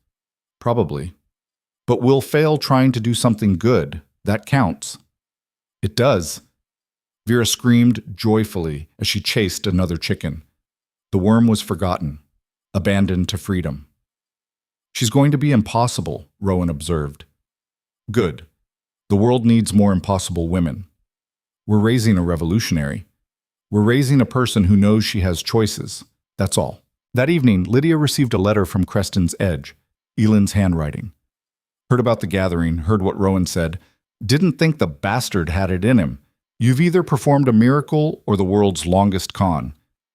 S1: Probably. But we'll fail trying to do something good. That counts. It does. Vera screamed joyfully as she chased another chicken. The worm was forgotten, abandoned to freedom. She's going to be impossible, Rowan observed. Good. The world needs more impossible women. We're raising a revolutionary. We're raising a person who knows she has choices. That's all. That evening, Lydia received a letter from Creston's Edge, Ellen's handwriting. Heard about the gathering, heard what Rowan said. Didn't think the bastard had it in him. You've either performed a miracle or the world's longest con.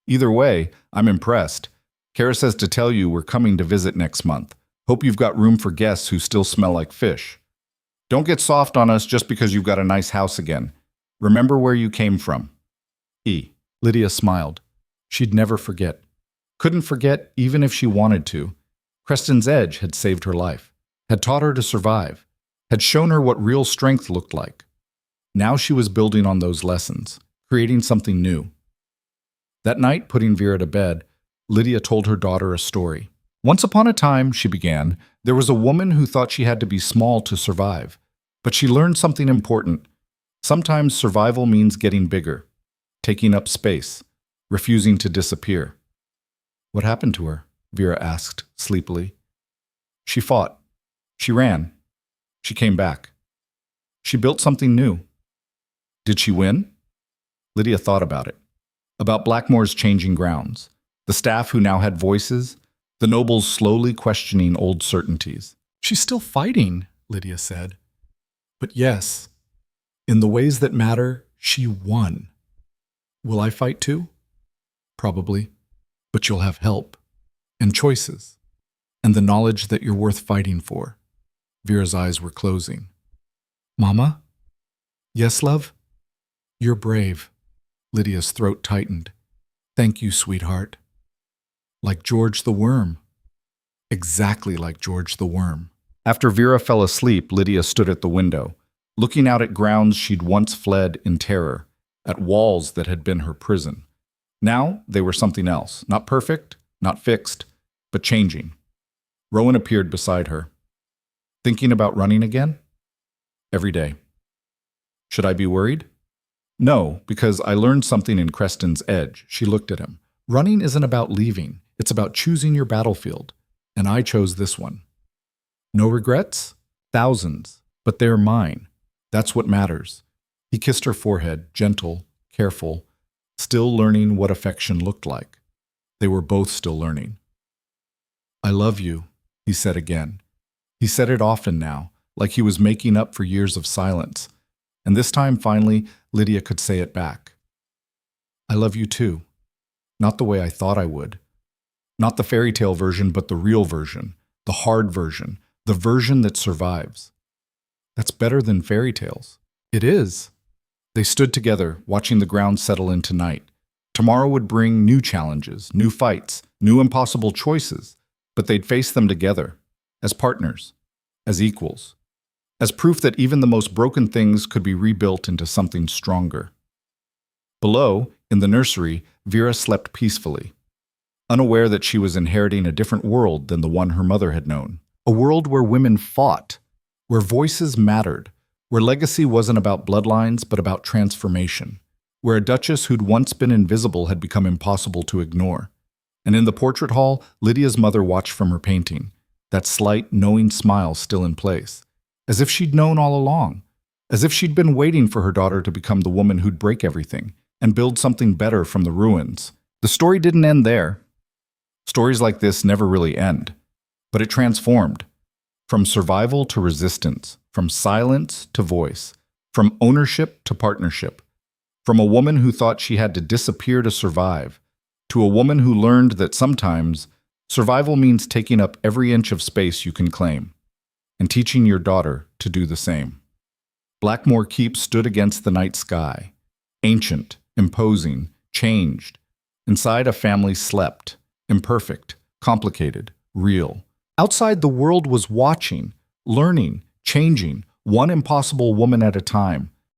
S1: Either way, I'm impressed. Kara says to tell you we're coming to visit next month. Hope you've got room for guests who still smell like fish. Don't get soft on us just because you've got a nice house again. Remember where you came from. E. Lydia smiled. She'd never forget. Couldn't forget even if she wanted to. Creston's Edge had saved her life, had taught her to survive, had shown her what real strength looked like. Now she was building on those lessons, creating something new. That night, putting Vera to bed, Lydia told her daughter a story. Once upon a time, she began, there was a woman who thought she had to be small to survive. But she learned something important. Sometimes survival means getting bigger, taking up space, refusing to disappear. What happened to her? Vera asked sleepily. She fought. She ran. She came back. She built something new. Did she win? Lydia thought about it. About Blackmore's changing grounds, the staff who now had voices, the nobles slowly questioning old certainties. She's still fighting, Lydia said. But yes, in the ways that matter, she won. Will I fight too? Probably. But you'll have help, and choices, and the knowledge that you're worth fighting for. Vera's eyes were closing. Mama? Yes, love? You're brave. Lydia's throat tightened. Thank you, sweetheart. Like George the Worm. Exactly like George the Worm. After Vera fell asleep, Lydia stood at the window, looking out at grounds she'd once fled in terror, at walls that had been her prison. Now they were something else, not perfect, not fixed, but changing. Rowan appeared beside her. Thinking about running again? Every day. Should I be worried? No, because I learned something in Creston's Edge. She looked at him. Running isn't about leaving. It's about choosing your battlefield. And I chose this one. No regrets? Thousands. But they're mine. That's what matters. He kissed her forehead, gentle, careful, still learning what affection looked like. They were both still learning. I love you, he said again. He said it often now, like he was making up for years of silence. And this time, finally, Lydia could say it back. I love you too. Not the way I thought I would. Not the fairy tale version, but the real version, the hard version, the version that survives. That's better than fairy tales. It is. They stood together, watching the ground settle into night. Tomorrow would bring new challenges, new fights, new impossible choices, but they'd face them together, as partners, as equals, as proof that even the most broken things could be rebuilt into something stronger. Below, in the nursery, Vera slept peacefully, unaware that she was inheriting a different world than the one her mother had known. A world where women fought, where voices mattered, where legacy wasn't about bloodlines but about transformation, where a duchess who'd once been invisible had become impossible to ignore. And in the portrait hall, Lydia's mother watched from her painting, that slight, knowing smile still in place, as if she'd known all along, as if she'd been waiting for her daughter to become the woman who'd break everything and build something better from the ruins. The story didn't end there. Stories like this never really end, but it transformed. From survival to resistance, from silence to voice, from ownership to partnership, from a woman who thought she had to disappear to survive, to a woman who learned that sometimes survival means taking up every inch of space you can claim, and teaching your daughter to do the same. Blackmore Keep stood against the night sky, ancient, imposing, changed. Inside, a family slept, imperfect, complicated, real. Outside, the world was watching, learning, changing, one impossible woman at a time,